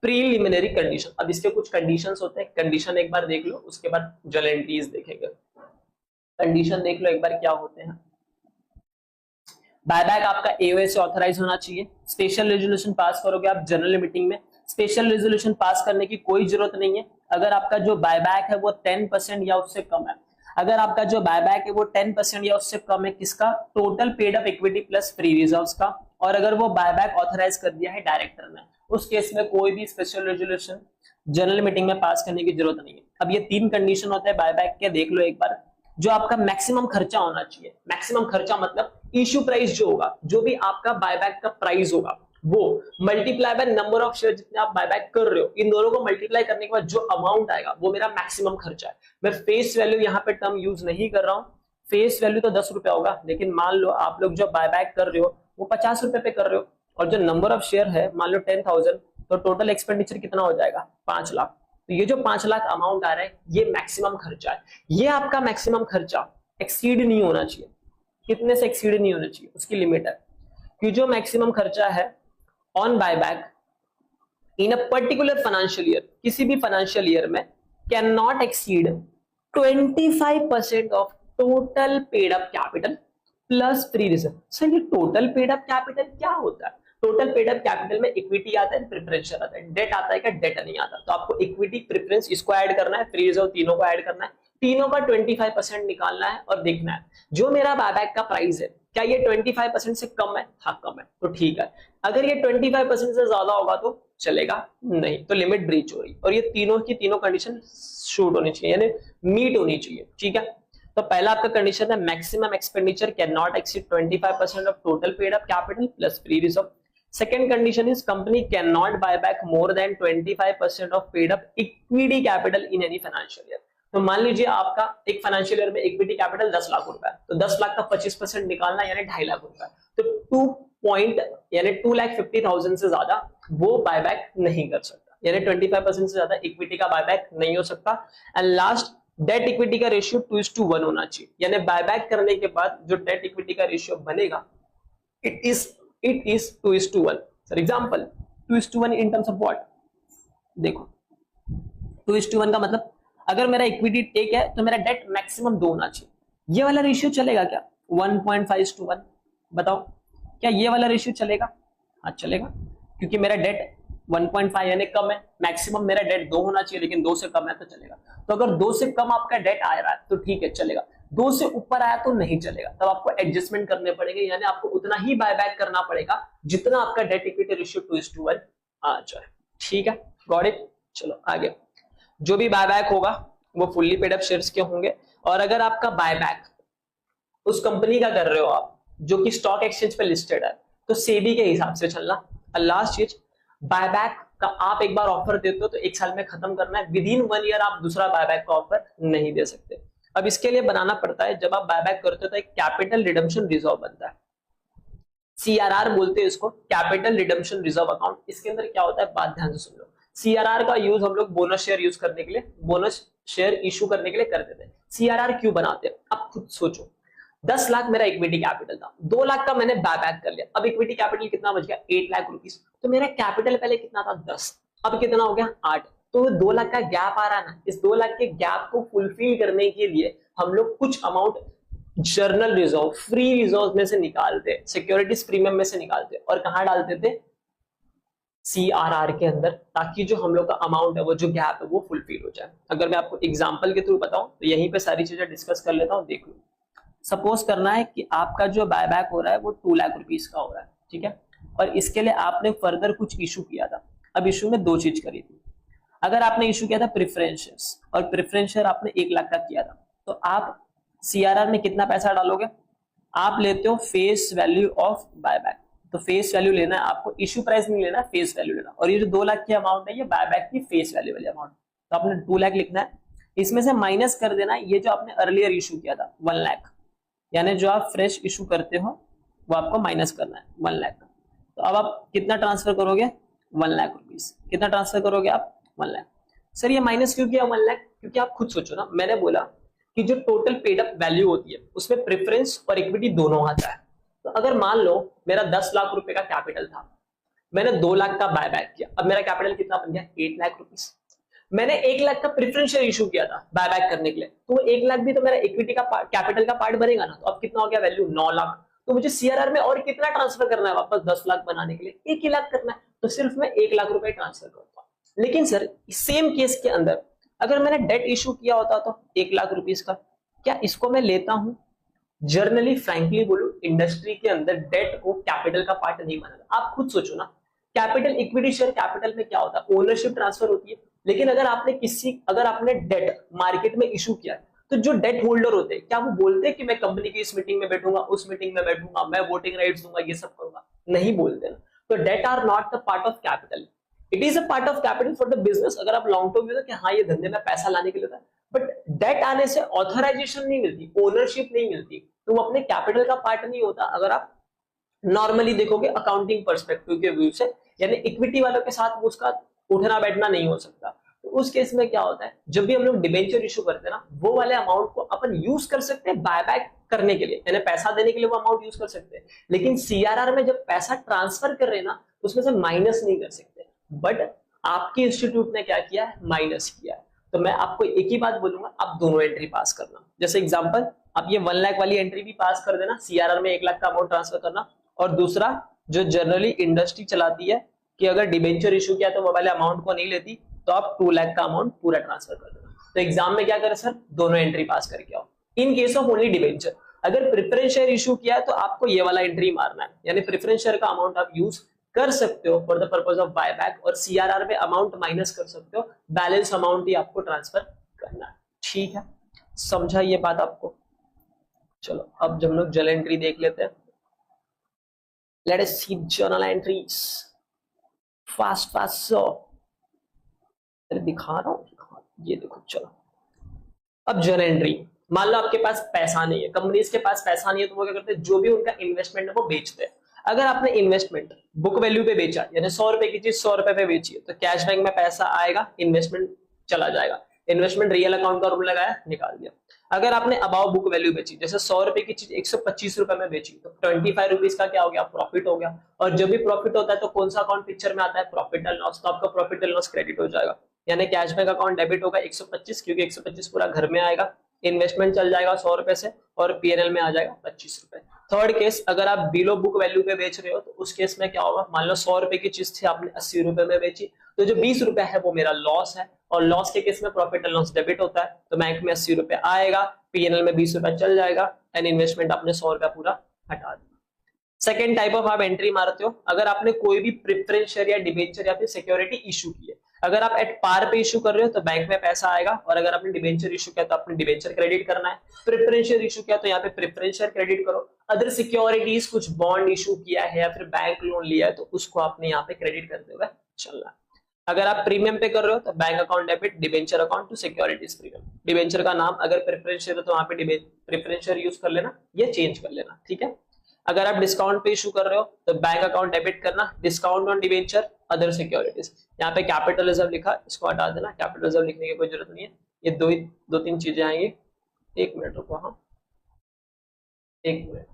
प्रीलिमिनरी कंडीशन, अब इसके कुछ कंडीशंस होते हैं, कंडीशन एक बार देख लो, उसके बाद जर्नल एंट्रीज देखेंगे। कंडीशन देख लो एक बार क्या होते हैं। बायबैक आपका एओए से ऑथराइज होना चाहिए, स्पेशल रेजोल्यूशन पास करोगे आप जनरल मीटिंग में। स्पेशल रेजोल्यूशन पास करने की कोई जरूरत नहीं है अगर आपका जो बायबैक है वो 10% या उससे कम है। अगर आपका जो बायबैक है वो 10% या उससे कम है, किसका? Total paid up equity plus free reserves का। और अगर वो बायबैक ऑथराइज कर दिया है डायरेक्टर ने, उस केस में कोई भी स्पेशल रेजोल्यूशन जनरल मीटिंग में पास करने की जरूरत नहीं है। अब ये 3 कंडीशन होते हैं बायबैक के, देख लो एक बार। जो आपका मैक्सिमम खर्चा होना चाहिए, मैक्सिमम खर्चा मतलब इश्यू प्राइस जो होगा, जो भी आपका बायबैक का प्राइस होगा वो multiply by number of share जितने आप बायबैक कर रहे हो, इन दोनों को मल्टीप्लाई करने के बाद जो अमाउंट आएगा वो मेरा मैक्सिमम खर्चा है। मैं फेस वैल्यू यहाँ पे टर्म यूज नहीं कर रहा हूँ, फेस वैल्यू तो 10 रुपया होगा, लेकिन मान लो आप लोग जो बायबैक कर रहे हो वो 50 रुपए पे कर रहे हो, और जो नंबर ऑफ शेयर है मान लो 10,000, तो टोटल एक्सपेंडिचर कितना हो जाएगा? 5 लाख। तो ये जो 5 लाख अमाउंट आ रहा है ये मैक्सिमम खर्चा है। ये आपका मैक्सिमम खर्चा एक्सीड नहीं होना चाहिए। कितने से एक्सीड नहीं होना चाहिए, उसकी लिमिट है कि जो मैक्सिमम खर्चा है on buyback in a particular financial year, किसी भी फाइनेंशियल ईयर में, can not exceed 25% of total paid up capital plus free reserve. Sir ये टोटल पेड अप कैपिटल क्या होता है? टोटल पेड अप कैपिटल में इक्विटी आता है, प्रेफरेंस आता है, डेट आता है क्या? डेट नहीं आता। तो आपको इक्विटी, प्रेफरेंस इसको ऐड करना है, फ्री रिजर्व तीनों को ऐड करना है, तीनों का 25% निकालना है और देखना है जो मेरा बायबैक का प्राइस है क्या ये 25% से कम है? हाँ कम है, तो ठीक है। अगर ये 25% से ज्यादा होगा तो चलेगा, नहीं तो लिमिट ब्रीच हो रही, और ये तीनों की तीनों कंडीशन शूट होनी चाहिए, यानी मीट होनी चाहिए। ठीक है, तो पहला आपका कंडीशन है maximum expenditure can not exceed 25% of total paid up capital plus free reserve. Second condition is company cannot buy back more than 25% of paid up equity capital in any financial year। तो मान लीजिए आपका एक financial year में equity capital 10 lakh रुपए है, तो 10 लाख का 25% निकालना यानी 2.5 लाख रुपए, तो 2,50,000 से ज्यादा वो बायबैक नहीं कर सकता, यानी 25% से ज्यादा इक्विटी का बायबैक नहीं हो सकता। एंड लास्ट, डेट इक्विटी का रेशियो 2:1 होना चाहिए, यानी बायबैक करने के बाद जो डेट इक्विटी का रेशियो बनेगा it is 2:1। For example 2:1 in terms of what? देखो 2:1 का मतलब अगर मेरा इक्विटी टेक है तो मेरा डेट मैक्सिमम 2 होना चाहिए। ये वाला रेशियो चलेगा क्या? 1.5:1, बताओ क्या ये वाला रेशियो चलेगा? हाँ चलेगा, क्योंकि मेरा डेट 1.5 यानी कम है, मैक्सिमम मेरा डेट 2 होना चाहिए, लेकिन 2 से कम है तो चलेगा। तो अगर 2 से कम आपका डेट आ रहा है तो ठीक है चलेगा, 2 से ऊपर आया तो नहीं चलेगा, तब आपको एडजस्टमेंट करने पड़ेंगे, यानी आपको उतना ही बायबैक करना पड़ेगा जितना आपका डेट इक्विटी रेशियो 2:1 आ जाए। ठीक है, गॉट इट। चलो आगे, जो भी बायबैक होगा वो फुल्ली पेड अप शेयर्स के होंगे, और अगर आपका बायबैक उस कंपनी का कर रहे हो आप जो कि स्टॉक एक्सचेंज पे लिस्टेड है, तो सेबी के हिसाब से चलना। और लास्ट चीज, बायबैक का आप एक बार ऑफर देते हो तो 1 साल में खत्म करना है, विदिन 1 ईयर आप दूसरा बायबैक का ऑफर नहीं दे सकते। अब इसके लिए बनाना पड़ता है, जब आप बायबैक करते हो तो एक कैपिटल रिडम्पशन रिजर्व बनता है, CRR बोलते हैं इसको, कैपिटल रिडम्पशन रिजर्व अकाउंट। इसके अंदर क्या होता है बात ध्यान से सुन लो। CRR का यूज हम लोग बोनस शेयर यूज करने के लिए, बोनस शेयर इशू करने के लिए करते थे। CRR क्यों बनाते हैं आप खुद सोचो। 10 लाख मेरा इक्विटी कैपिटल था, 2 लाख का मैंने बायबैक कर लिया, अब इक्विटी कैपिटल कितना बच गया? 8 लाख रुपीस। तो मेरा कैपिटल पहले कितना था? 10, अब कितना हो गया? 8। तो 2 लाख का गैप आ रहा है ना, इस 2 लाख के गैप को फुलफिल करने के लिए हम लोग कुछ amount journal reserve, free reserve में से निकालते, सिक्योरिटीज प्रीमियम में से निकालते, और कहां डालते थे? CRR के अंदर, ताकि जो हम लोग का अमाउंट है वो जो गैप है वो फुलफिल हो जाए। अगर मैं आपको एग्जांपल के थ्रू बताऊं तो यहीं पे सारी चीजें डिस्कस कर लेता हूं। देख लो, सपोज करना है कि आपका जो बायबैक हो रहा है वो 2 लाख रुपीस का हो रहा है, ठीक है, और इसके लिए आपने फर्दर कुछ इशू किया था। अब इशू में 2 चीज करी थी। अगर आपने इशू किया था प्रेफरेंस शेयर्स, और प्रेफरेंस शेयर आपने 1 लाख का किया था, तो आप CRR में कितना पैसा डालोगे? आप लेते हो फेस वैल्यू ऑफ बायबैक, तो फेस वैल्यू लेना है आपको, इशू प्राइस नहीं लेना, फेस वैल्यू लेना। और ये जो 2 लाख की अमाउंट है ये बायबैक की फेस वैल्यू वाली अमाउंट, तो आपने 2 लाख लिखना है, इसमें से माइनस कर देना ये जो आपने अर्लियर इशू किया था 1 लाख, यानी जो आप फ्रेश इशू करते हो वो आपको माइनस करना है 1 लाख का। तो अब आप कितना ट्रांसफर करोगे? 1 लाख रुपीस। कितना ट्रांसफर करोगे आप? 1 लाख। सर ये माइनस क्यों किया 1 लाख? क्योंकि आप खुद सोचो ना, मैंने बोला कि जो टोटल पेड अप वैल्यू होती है उसमें प्रेफरेंस और इक्विटी दोनों आता है। तो अगर मान लो मेरा 10 लाख रुपए का कैपिटल था, मैंने 2 लाख का बायबैक किया, अब मेरा कैपिटल कितना बन गया? 8 लाख रुपीस। मैंने 1 लाख का प्रेफरेंशियल इशू किया था बायबैक करने के लिए, तो 1 लाख भी तो मेरा इक्विटी का कैपिटल का पार्ट बनेगा ना। तो अब कितना हो गया वैल्यू? 9 लाख। तो मुझे सीआरआर में और कितना ट्रांसफर करना है वापस? 10 लाख बनाने के लिए 1 ही लाख करना है, तो सिर्फ मैं 1 लाख रुपए ट्रांसफर करूंगा। लेकिन सर सेम केस के अंदर अगर मैंने डेट इशू किया होता तो 1 लाख रुपीस का, क्या इसको मैं लेता हूं? जर्नली फ्रैंकली बोलूं, इंडस्ट्री के अंदर डेट को कैपिटल का पार्ट नहीं माना। आप खुद सोचो ना, कैपिटल इक्विटी शेयर कैपिटल में क्या होता है? ओनरशिप ट्रांसफर होती है। लेकिन अगर आपने डेट मार्केट में इशू किया है, तो जो डेट होल्डर होते हैं क्या वो बोलते हैं कि मैं कंपनी की इस मीटिंग में बैठूंगा, उस मीटिंग में बैठूंगा, मैं वोटिंग राइट्स दूंगा, ये सब करूंगा? नहीं बोलते ना। तो debt are not the part of capital, it is a part of capital for the business. अगर आप लॉन्ग टर्म में कि हाँ ये धंधे में पैसा लाने के लिए होता है, बट डेट आने से ऑथराइजेशन नहीं मिलती, ओनरशिप नहीं मिलती, तो वो अपने कैपिटल का पार्ट नहीं होता। अगर आप नॉर्मली देखोगे अकाउंटिंग पर्सपेक्टिव के व्यू से, यानी इक्विटी वालों के साथ उसका उठना बैठना नहीं हो सकता। तो उस केस में क्या होता है, जब भी हम लोग डिबेंचर इशू करते हैं ना, वो वाले अमाउंट को अपन यूज कर सकते हैं बायबैक करने के लिए, यानी पैसा देने के लिए वो अमाउंट यूज कर सकते हैं। लेकिन सीआरआर में जब पैसा ट्रांसफर कर रहे हैं ना, उसमें से माइनस नहीं कर सकते। बट आपके इंस्टीट्यूट ने क्या किया है? माइनस किया है। तो मैं आपको एक ही बात बोलूंगा, आप दोनों एंट्री पास करना। जैसे एग्जांपल, आप ये 1 लाख वाली एंट्री भी पास कर देना, सीआरआर में 1 लाख का अमाउंट ट्रांसफर करना। और दूसरा, जो जनरली इंडस्ट्री चलाती है कि अगर डिबेंचर इशू किया तो वो वाले अमाउंट को नहीं लेती, तो आप 2 लाख का अमाउंट पूरा ट्रांसफर कर देना। तो एग्जाम में क्या करें सर? दोनों एंट्री पास करके आओ। In case of only debenture, अगर प्रेफरेंस शेयर इशू किया है तो आपको ये वाला एंट्री मारना है, यानी प्रेफरेंस शेयर का अमाउंट आप यूज कर सकते हो for the purpose of buyback, और सीआरआर में अमाउंट माइनस कर सकते हो, बैलेंस अमाउंट ही आपको ट्रांसफर करना है। ठीक है, समझा ये बात आपको? चलो अब जब हम लोग जर्नल एंट्री देख लेते हैं। लेट अस सी जर्नल एंट्रीज फास्ट सो दिखा रहा हूं, ये देखो। चलो अब जर्नल एंट्री, मान लो आपके पास पैसा नहीं है, कंपनीज के पास पैसा नहीं है, तो वो क्या करते हैं? जो भी उनका इन्वेस्टमेंट है वो बेचते हैं। अगर आपने इन्वेस्टमेंट बुक वैल्यू पे बेचा, यानी 100 रुपए की चीज 100 रुपए पे बेची है, तो कैश बैंक में पैसा आएगा, इन्वेस्टमेंट चला जाएगा। इन्वेस्टमेंट रियल अकाउंट का रूल लगाया, निकाल दिया। अगर आपने अबाव बुक वैल्यू बेची, जैसे 100 रुपए की चीज 125 रुपए में बेची, तो 25 रुपीज का क्या हो गया? प्रॉफिट हो गया। और जब भी प्रॉफिट होता है तो कौन सा अकाउंट पिक्चर में आता है? Profit and loss. तो आपका प्रॉफिट एंड लॉस क्रेडिट हो जाएगा, यानी कैश बैंक अकाउंट डेबिट होगा 125, क्योंकि 125 पूरा घर में आएगा। इन्वेस्टमेंट चल जाएगा 100 रुपए से, और पीएनएल में आ जाएगा 25 रुपए। थर्ड केस, अगर आप बिलो बुक वैल्यू पे बेच रहे हो, तो उस केस में क्या होगा? मान लो 100 रुपए की चीज थी, आपने 80 रुपए में बेची, तो जो 20 रुपए है वो मेरा लॉस है। और लॉस के केस में प्रॉफिट एंड लॉस डेबिट होता है, तो बैंक में 80 रुपए आएगा, पीएनएल में 20 रुपए चल जाएगा, एंड इन्वेस्टमेंट आपने 100 रुपया पूरा हटा दिया। सेकेंड टाइप ऑफ आप एंट्री मारते हो, अगर आपने कोई भी प्रेफरेंस शेयर या डिबेंचर या फिर सिक्योरिटी इशू की है। अगर आप एट पार पे इशू कर रहे हो तो बैंक में पैसा आएगा, और अगर आपने डिबेंचर इशू किया तो आपने डिबेंचर क्रेडिट करना है। प्रेफरेंस शेयर इशू किया तो यहाँ पे प्रेफरेंस शेयर क्रेडिट करो। अदर सिक्योरिटीज, कुछ बॉन्ड इशू किया है या फिर बैंक लोन लिया है, तो उसको आपने यहाँ पे क्रेडिट करते हुए चलना है। अगर आप प्रीमियम पे कर रहे हो तो bank account debit, debenture account to securities premium. Debenture का नाम अगर प्रेफरेंस शेयर है तो वहां पे प्रेफरेंस शेयर यूज कर लेना, ये चेंज कर लेना। ठीक है, अगर आप डिस्काउंट पे इशू कर रहे हो तो बैंक अकाउंट डेबिट करना, discount on debenture, other securities. यहाँ पे कैपिटल रिजर्व लिखा, इसको हटा देना, कैपिटल रिजर्व लिखने की कोई जरूरत नहीं है। ये दो तीन चीजें आएंगी, 1 मिनट रुको। हाँ 1 मिनट,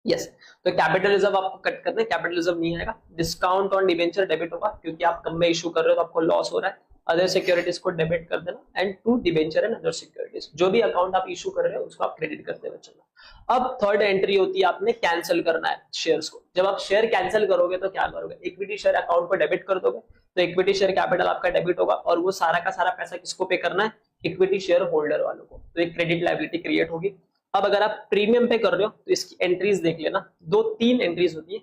यस। तो कैपिटल रिजर्व आपको कट करना है, कैपिटल रिजर्व नहीं आएगा। डिस्काउंट ऑन डिबेंचर डेबिट होगा, क्योंकि आप कम में इशू कर रहे हो तो आपको लॉस हो रहा है। अदर सिक्योरिटीज को डेबिट कर देना, and to debenture and other securities, जो भी अकाउंट आप इशू कर रहे हो उसको आप क्रेडिट करते हुए चलना। अब थर्ड एंट्री होती है, आपने कैंसिल करना है शेयर्स को। जब आप शेयर कैंसिल करोगे तो क्या करोगे? इक्विटी शेयर अकाउंट को डेबिट कर दोगे, तो इक्विटी शेयर कैपिटल आपका डेबिट होगा, और वो सारा का सारा पैसा किसको पे करना है? इक्विटी शेयर होल्डर वालों को। तो एक क्रेडिट लायबिलिटी क्रिएट होगी। अब अगर आप प्रीमियम पे कर रहे हो तो इसकी एंट्रीज देख लेना, 2-3 एंट्रीज होती है।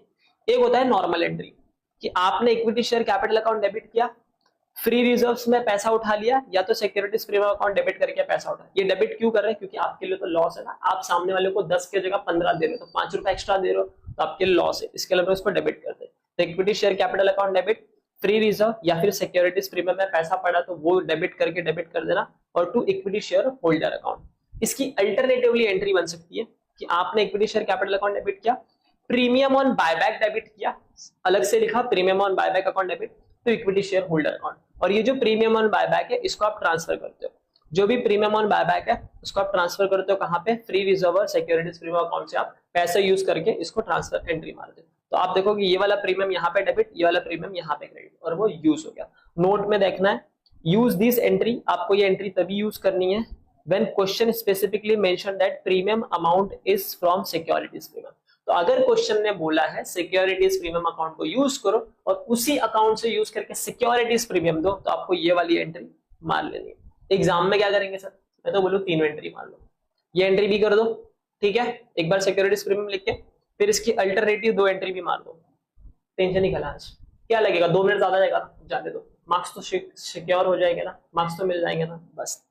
एक होता है नॉर्मल एंट्री, कि आपने equity share capital account debit किया, फ्री रिजर्व्स में पैसा उठा लिया, या तो सिक्योरिटीज प्रीमियम अकाउंट डेबिट करके पैसा उठा। ये डेबिट क्यों कर रहे हैं? क्योंकि आपके लिए तो लॉस है ना, आप सामने वाले को 10 की जगह 15 दे रहे हो, तो 5 रुपए एक्स्ट्रा दे रहे हो, तो आपके लिए लॉस है, इसके लिए उसको डेबिट करते हैं। तो equity share capital account debit, free reserve या फिर सिक्योरिटीज प्रीमियम में पैसा पड़ा तो वो डेबिट कर देना, और to equity share holder account. इसकी अल्टरनेटिवली एंट्री बन सकती है कि आपने equity share capital account debit किया, प्रीमियम ऑन बायबैक डेबिट किया, अलग से लिखा premium on buyback account debit, to equity share holder account. और ये जो प्रीमियम ऑन बायबैक है इसको आप ट्रांसफर करते हो, जो भी प्रीमियम ऑन बायबैक है उसको आप ट्रांसफर करते हो कहाँ पे, फ्री रिजर्व और सिक्योरिटीज प्रीमियम अकाउंट से आप पैसा यूज करके इसको ट्रांसफर एंट्री मारते हो। तो आप देखोगे ये वाला प्रीमियम यहाँ पे डेबिट, ये वाला प्रीमियम यहाँ पे क्रेडिट, और वो यूज हो गया। नोट में देखना है, यूज दिस एंट्री, आपको ये एंट्री तभी यूज करनी है when question specifically mentioned that premium amount is from securities premium। तो अगर क्वेश्चन ने बोला है सिक्योरिटीज प्रीमियम अकाउंट को यूज करो और उसी अकाउंट से यूज करके सिक्योरिटीज प्रीमियम दो, तो आपको ये वाली एंट्री मार लेनी है। एग्जाम में क्या करेंगे सर, मैं तो बोलूँ तीनों एंट्री मार लो, ये एंट्री भी कर दो, ठीक है, एक बार सिक्योरिटीज प्रीमियम लिख के, फिर इसकी अल्टरनेटिव दो एंट्री भी मार दो, टेंशन ही खलास। क्या लगेगा, 2 मिनट ज्यादा जाएगा, जाने दो, मार्क्स तो सिक्योर हो जाएंगे ना, मार्क्स तो मिल जाएंगे ना, बस।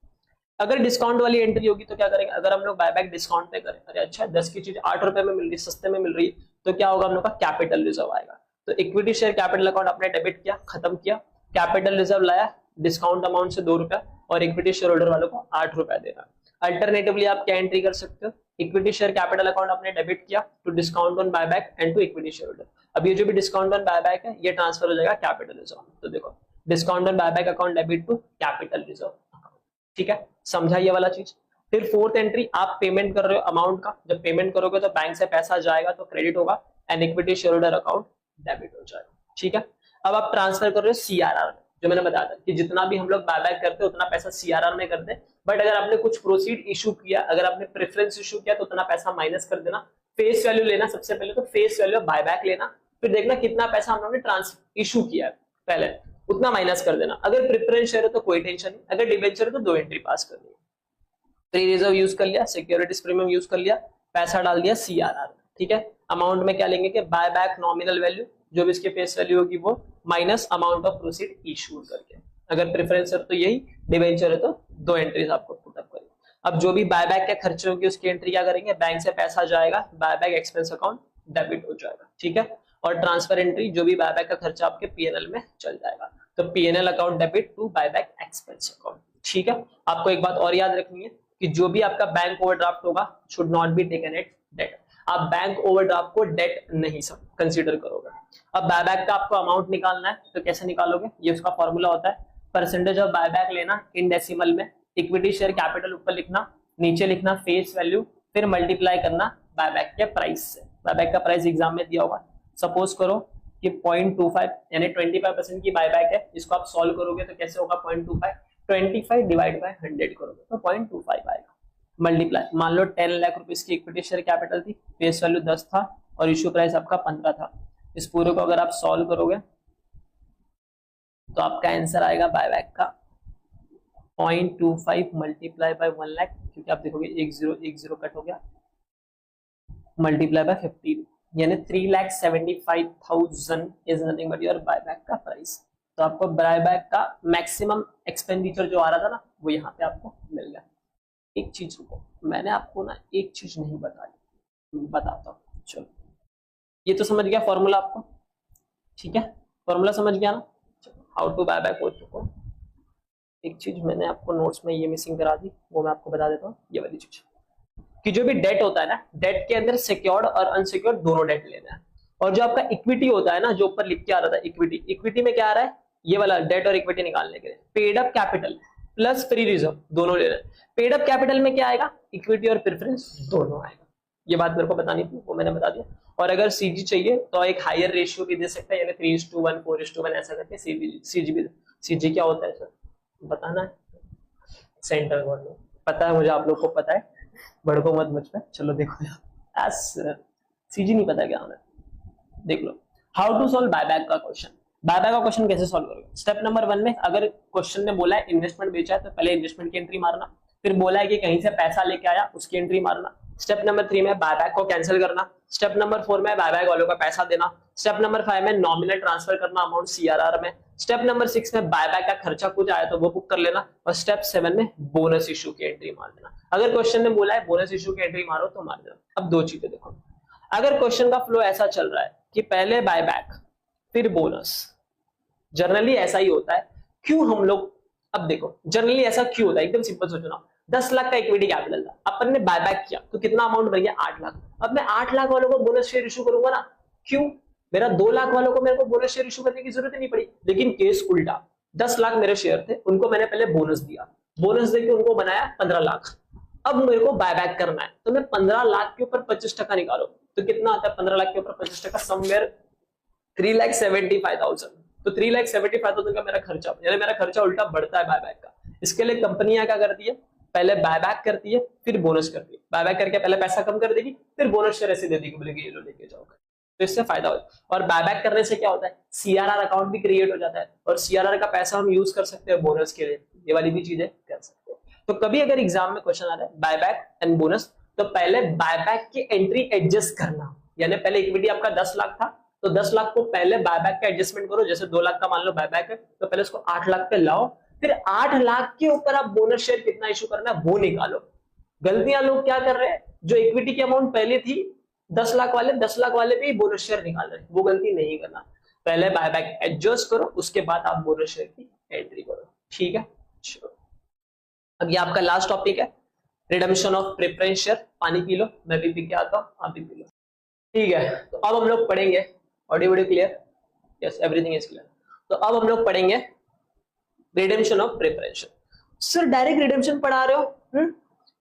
अगर डिस्काउंट वाली एंट्री होगी तो क्या करेंगे, अगर हम लोग बायबैक डिस्काउंट पे करें, अरे अच्छा 10 की चीज 8 रुपए में मिल रही, सस्ते में मिल रही, तो क्या होगा, हम लोग का कैपिटल रिजर्व आएगा। तो इक्विटी शेयर कैपिटल अकाउंट आपने डेबिट किया, खत्म किया, कैपिटल रिजर्व लाया डिस्काउंट अमाउंट से 2 रुपया, और इक्विटी शेयर होल्डर वालों को 8 रुपया देना। अल्टरनेटिवली आप क्या एंट्री कर सकते हो, इक्विटी शेयर कैपिटल अकाउंट आपने डेबिट किया to discount on buyback and to equity share holder. अब ये जो भी डिस्काउंट ऑन बायबैक है ये ट्रांसफर हो जाएगा कैपिटल रिजर्व। तो देखो discount on buyback account debit to capital reserve, ठीक है, समझा ये वाला चीज। फिर फोर्थ एंट्री, आप पेमेंट कर रहे हो अमाउंट का, जब पेमेंट करोगे तो बैंक से पैसा जाएगा तो क्रेडिट होगा, and equity share holder account debit हो जाएगा, ठीक है। अब आप ट्रांसफर कर रहे हो सीआरआर में, जो मैंने बताया था कि जितना भी हम लोग बायबैक करते हैं उतना पैसा सीआरआर में करते हैं, बट अगर आपने कुछ प्रोसीड इशू किया, अगर आपने प्रेफरेंस इशू किया तो उतना पैसा माइनस कर देना, फेस वैल्यू लेना, सबसे पहले तो फेस वैल्यू बायबैक लेना, फिर देखना कितना पैसा हम लोगों ने ट्रांसफर इशू किया है पहले, उतना माइनस कर देना। अगर प्रेफरेंस शेयर है तो कोई टेंशन नहीं, अगर डिबेंचर है तो 2 एंट्री पास करनी है। फ्री रिजर्व यूज कर लिया, सिक्योरिटीज प्रीमियम यूज कर लिया, पैसा डाल दिया सीआरआर में, ठीक है। अमाउंट में क्या लेंगे कि बायबैक नॉमिनल वैल्यू, जो भी इसकी फेस वैल्यू होगी वो, minus amount of proceed issued करके। अगर प्रेफरेंस है तो यही, डिबेंचर है तो 2 एंट्रीज आपको पुटअप करेंगे। अब जो भी बायबैक के खर्चे होंगे उसकी एंट्री क्या करेंगे, बैंक से पैसा जाएगा, बायबैक एक्सपेंस अकाउंट डेबिट हो जाएगा, ठीक है। और ट्रांसफर एंट्री, जो भी बायबैक का खर्चा आपके पीएनएल में चल जाएगा, तो PNL account debit to buyback expense account, ठीक है। आपको एक बात और याद रखनी है कि जो भी आपका बैंक ओवरड्राफ्ट होगा should not be taken at date, आप बैंक ओवरड्राफ्ट को डेट नहीं सब कंसीडर करोगे। अब बायबैक का आपको अमाउंट निकालना है तो कैसे निकालोगे, ये उसका फॉर्मूला होता है, परसेंटेज ऑफ बायबैक लेना इन डेसिमल में, इक्विटी शेयर कैपिटल ऊपर लिखना, नीचे लिखना फेस वैल्यू, फिर मल्टीप्लाई करना बायबैक के प्राइस से। बायबैक का प्राइस एग्जाम में दिया होगा, सपोज करो कि 0.25 यानी 25% की बायबैक है, इसको आप सॉल्व करोगे तो कैसे होगा, 0.25 25 डिवाइड बाय 100 करोगे तो 0.25 आएगा। मल्टीप्लाई, मान लो 10 लाख रुपीस की इक्विटी शेयर कैपिटल थी, फेस वैल्यू 10 था और इश्यू प्राइस आपका 15 था, इस पूरे को अगर आप सॉल्व करोगे तो आपका आंसर आएगा बायबैक का 0.25 मल्टीप्लाई बाय 1 लाख, क्योंकि आप देखोगे 10 कट हो गया, मल्टीप्लाई बाय 15 यानी 3,75,000 is nothing but your buyback का प्राइस। तो आपको बायबैक का मैक्सिमम एक्सपेंडिचर जो आ रहा था ना वो यहाँ पे आपको मिल गया। एक चीज रुको, मैंने आपको ना एक चीज नहीं बताई, बताता हूँ, चलो। ये तो समझ गया फॉर्मूला आपको, ठीक है, फॉर्मूला समझ गया ना, हाउ टू बायबैक हो चुका। एक चीज मैंने आपको नोट्स में ये मिसिंग करा दी, वो मैं आपको बता देता हूँ, ये वाली चीज कि जो भी डेट होता है ना, डेट के अंदर सिक्योर्ड और अनसिक्योर्ड दोनों डेट लेना है। और जो आपका इक्विटी होता है ना, जो ऊपर लिख के आ रहा था इक्विटी, इक्विटी में क्या आ रहा है, ये वाला डेट और इक्विटी निकालने के लिए paid up capital plus free reserve दोनों ले रहे हैं। पेड अप कैपिटल में क्या आएगा, इक्विटी और प्रेफरेंस दोनों आएगा। ये बात मेरे को बतानी थी, वो मैंने बता दिया। और अगर सीजी चाहिए तो एक हायर रेशियो भी दे सकता है, यानी 3:1 4:1 ऐसा करके सीजी भी। सीजी क्या होता है सर, बताना है, सेंट्रल गवर्नमेंट, पता है मुझे, आप लोग को पता है, भड़को मत मुझ पे, चलो देखो यार, सीजी नहीं पता क्या हमें, देख लो। हाउ टू सॉल्व बायबैक का क्वेश्चन, बायबैक का क्वेश्चन कैसे सॉल्व करोगे। स्टेप नंबर 1 में अगर क्वेश्चन ने बोला है इन्वेस्टमेंट बेचा है तो पहले इन्वेस्टमेंट की एंट्री मारना, फिर बोला है कि कहीं से पैसा लेके आया उसकी एंट्री मारना। स्टेप नंबर 3 में बायबैक को कैंसिल करना। स्टेप नंबर 4 में बायबैक वालों का पैसा देना। स्टेप नंबर 5 में नॉमिनल ट्रांसफर करना अमाउंट सीआरआर में। स्टेप नंबर 6 में बायबैक का खर्चा कुछ आया तो वो बुक कर लेना। और स्टेप 7 में बोनस इशू की एंट्री मार देना। अगर क्वेश्चन ने बोला है बोनस इशू की एंट्री मारो तो मार देना। अब दो चीजें देखो, अगर क्वेश्चन का फ्लो ऐसा चल रहा है कि पहले बायबैक फिर बोनस, जनरली ऐसा ही होता है। क्यों हम लोग, अब देखो जनरली ऐसा क्यों होता है, एकदम सिंपल सोचो ना, 10 लाख का इक्विटी कैपिटल था, अपन ने बायबैक किया तो कितना अमाउंट भर गया 8 लाख। अब मैं 8 लाख वालों को बोनस शेयर इशू करूंगा ना, क्यों, मेरा 2 लाख वालों को मेरे को बोनस शेयर इशू करने की जरूरत ही नहीं पड़ी। लेकिन केस उल्टा, 10 लाख मेरे शेयर थे, उनको मैंने पहले बोनस दिया, बोनस देके उनको बनाया 15 लाख। अब मेरे को बायबैक करना है, तो मैं 15 लाख के ऊपर 25% निकालो तो कितना आता है, 15 लाख के ऊपर 25%, समवेयर 3,75,000। तो 3,75,000 का मेरा खर्चा, यानी मेरा खर्चा उल्टा बढ़ता है बायबैक का। इसके लिए कंपनियां क्या करती है, पहले बायबैक करती है फिर बोनस करती है। बायबैक करके पहले पैसा कम कर देगी, फिर बोनस शेयर ऐसे दे देगी, बोलेगी ये लो लेके जाओ। तो इससे फायदा होता है। और बायबैक करने से क्या होता है, सीआरआर अकाउंट भी क्रिएट हो जाता है, और सीआरआर का पैसा हम यूज कर सकते हैं बोनस के लिए। ये वाली भी चीजें कर सकते हैं। तो कभी अगर एग्जाम में क्वेश्चन आ रहा है बायबैक एंड बोनस, तो पहले बायबैक की एंट्री एडजस्ट करना, यानी पहले इक्विटी आपका 10 लाख था, तो 10 लाख को पहले बायबैक का एडजस्टमेंट करो। जैसे 2 लाख का मान लो बायबैक है, तो पहले उसको 8 लाख पे लाओ, फिर 8 लाख के ऊपर आप बोनस शेयर कितना इशू करना है वो निकालो। गलतियां लोग क्या कर रहे हैं, जो इक्विटी की अमाउंट पहले थी 10 लाख वाले, 10 लाख वाले भी बोनस शेयर निकाल रहे हैं, वो गलती नहीं करना। पहले बायबैक एडजस्ट करो, उसके बाद आप बोनस शेयर की एंट्री करो। ठीक है, चलो अब ये आपका लास्ट टॉपिक है, रिडम्पशन ऑफ प्रेफरेंस शेयर। पानी पी लो, मैं भी पी के आता हूँ, आप भी पी लो। ठीक है, तो अब हम लोग पढ़ेंगे, audio video clear? Yes, everything is clear. तो अब हम लोग पढ़ेंगे redemption of preference share. Sir direct redemption पढ़ा रहे हो,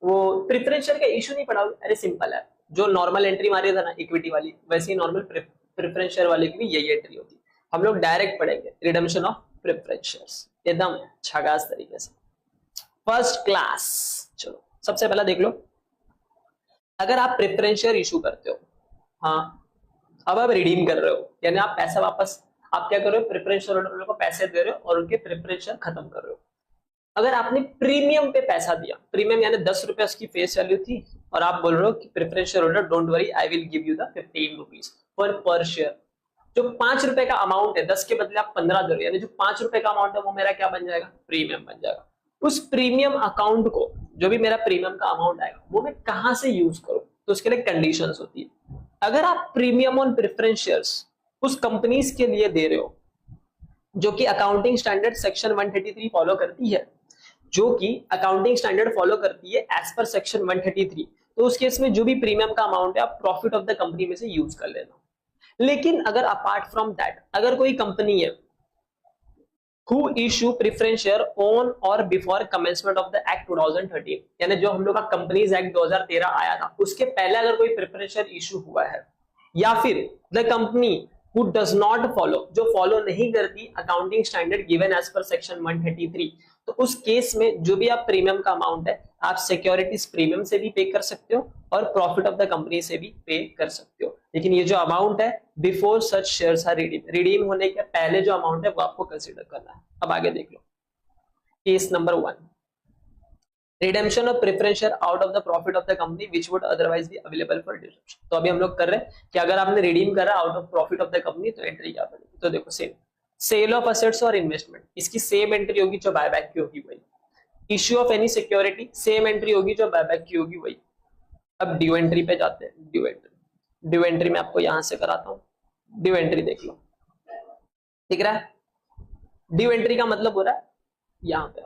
वो प्रेफरेंस शेयर का इशू नहीं पढ़ा? अरे सिंपल है, जो नॉर्मल एंट्री मारी था ना इक्विटी वाली, वैसे ही नॉर्मल प्रेफरेंस शेयर वाले की भी यही एंट्री होती। हम लोग डायरेक्ट पढ़ेंगे रिडेम्पशन ऑफ प्रेफरेंस शेयर्स, एकदम झकास तरीके से, फर्स्ट क्लास। चलो सबसे पहला देख लो, अगर आप प्रेफरेंस शेयर इशू करते हो, हाँ अब आप रिडीम कर रहे हो, यानी आप पैसा वापस, आप क्या कर रहे हो, प्रेफरेंस शेयर होल्डर को पैसे दे रहे हो और उनके प्रेफरेंस शेयर खत्म कर रहे हो। अगर आपने प्रीमियम पे पैसा दिया, प्रीमियम यानी 10 रुपए उसकी फेस वैल्यू थी, और आप बोल रहे हो कि preference share holder don't worry I will give you the 15 rupees per share. जो 5 रुपए का अमाउंट है, 10 के बदले आप 15 दे रहे हो, यानी जो 5 रुपए का अमाउंट है वो मेरा क्या बन जाएगा, प्रीमियम बन जाएगा। उस प्रीमियम अकाउंट को, जो भी मेरा प्रीमियम का अमाउंट आएगा, वो मैं कहां से यूज करूं, तो उसके लिए कंडीशंस होती है। अगर आप प्रीमियम ऑन प्रेफरेंस शेयर्स उस कंपनीज के लिए दे रहे हो जो कि अकाउंटिंग स्टैंडर्ड सेक्शन 133 फॉलो करती है, जो कि अकाउंटिंग स्टैंडर्ड फॉलो करती है एज पर सेक्शन 133, तो उस केस में जो भी प्रीमियम का अमाउंट है आप प्रॉफिट ऑफ द कंपनी में से यूज कर लेना। लेकिन अगर अपार्ट फ्रॉम दैट, अगर कोई कंपनी है who issue preference share on or before commencement of the act 2013, यानी जो हम लोग का कंपनीज एक्ट 2013 आया था उसके पहले अगर कोई प्रेफरेंस शेयर इशू हुआ है, या फिर the company who does not follow, जो फॉलो नहीं करती accounting standard given as per section 133, तो उस केस में जो भी आप प्रीमियम का अमाउंट है आप सिक्योरिटीज प्रीमियम से भी पे कर सकते हो और प्रॉफिट ऑफ द कंपनी से भी पे कर सकते हो। लेकिन ये जो अमाउंट है before such shares are redeem होने के पहले जो अमाउंट है वो आपको कंसीडर करना है। अब आगे देख लो, case number 1, redemption of preference share out of the profit of the company which would otherwise be available for distribution. तो अभी हम लोग कर रहे हैं कि अगर आपने रिडीम करा out of profit of the company तो एंट्री क्या बनेगी, तो देखो सेम सेल ऑफ असेट्स और इन्वेस्टमेंट, इसकी सेम एंट्री होगी जो बायबैक की होगी वही। Issue of any security, same entry होगी जो बायबैक की होगी वही। अब ड्यू एंट्री पे जाते हैं, ड्यू एंट्री में आपको यहां से कराता हूं, ड्यू एंट्री देख लो, दिख रहा है? ड्यू एंट्री का मतलब हो रहा है यहां पे,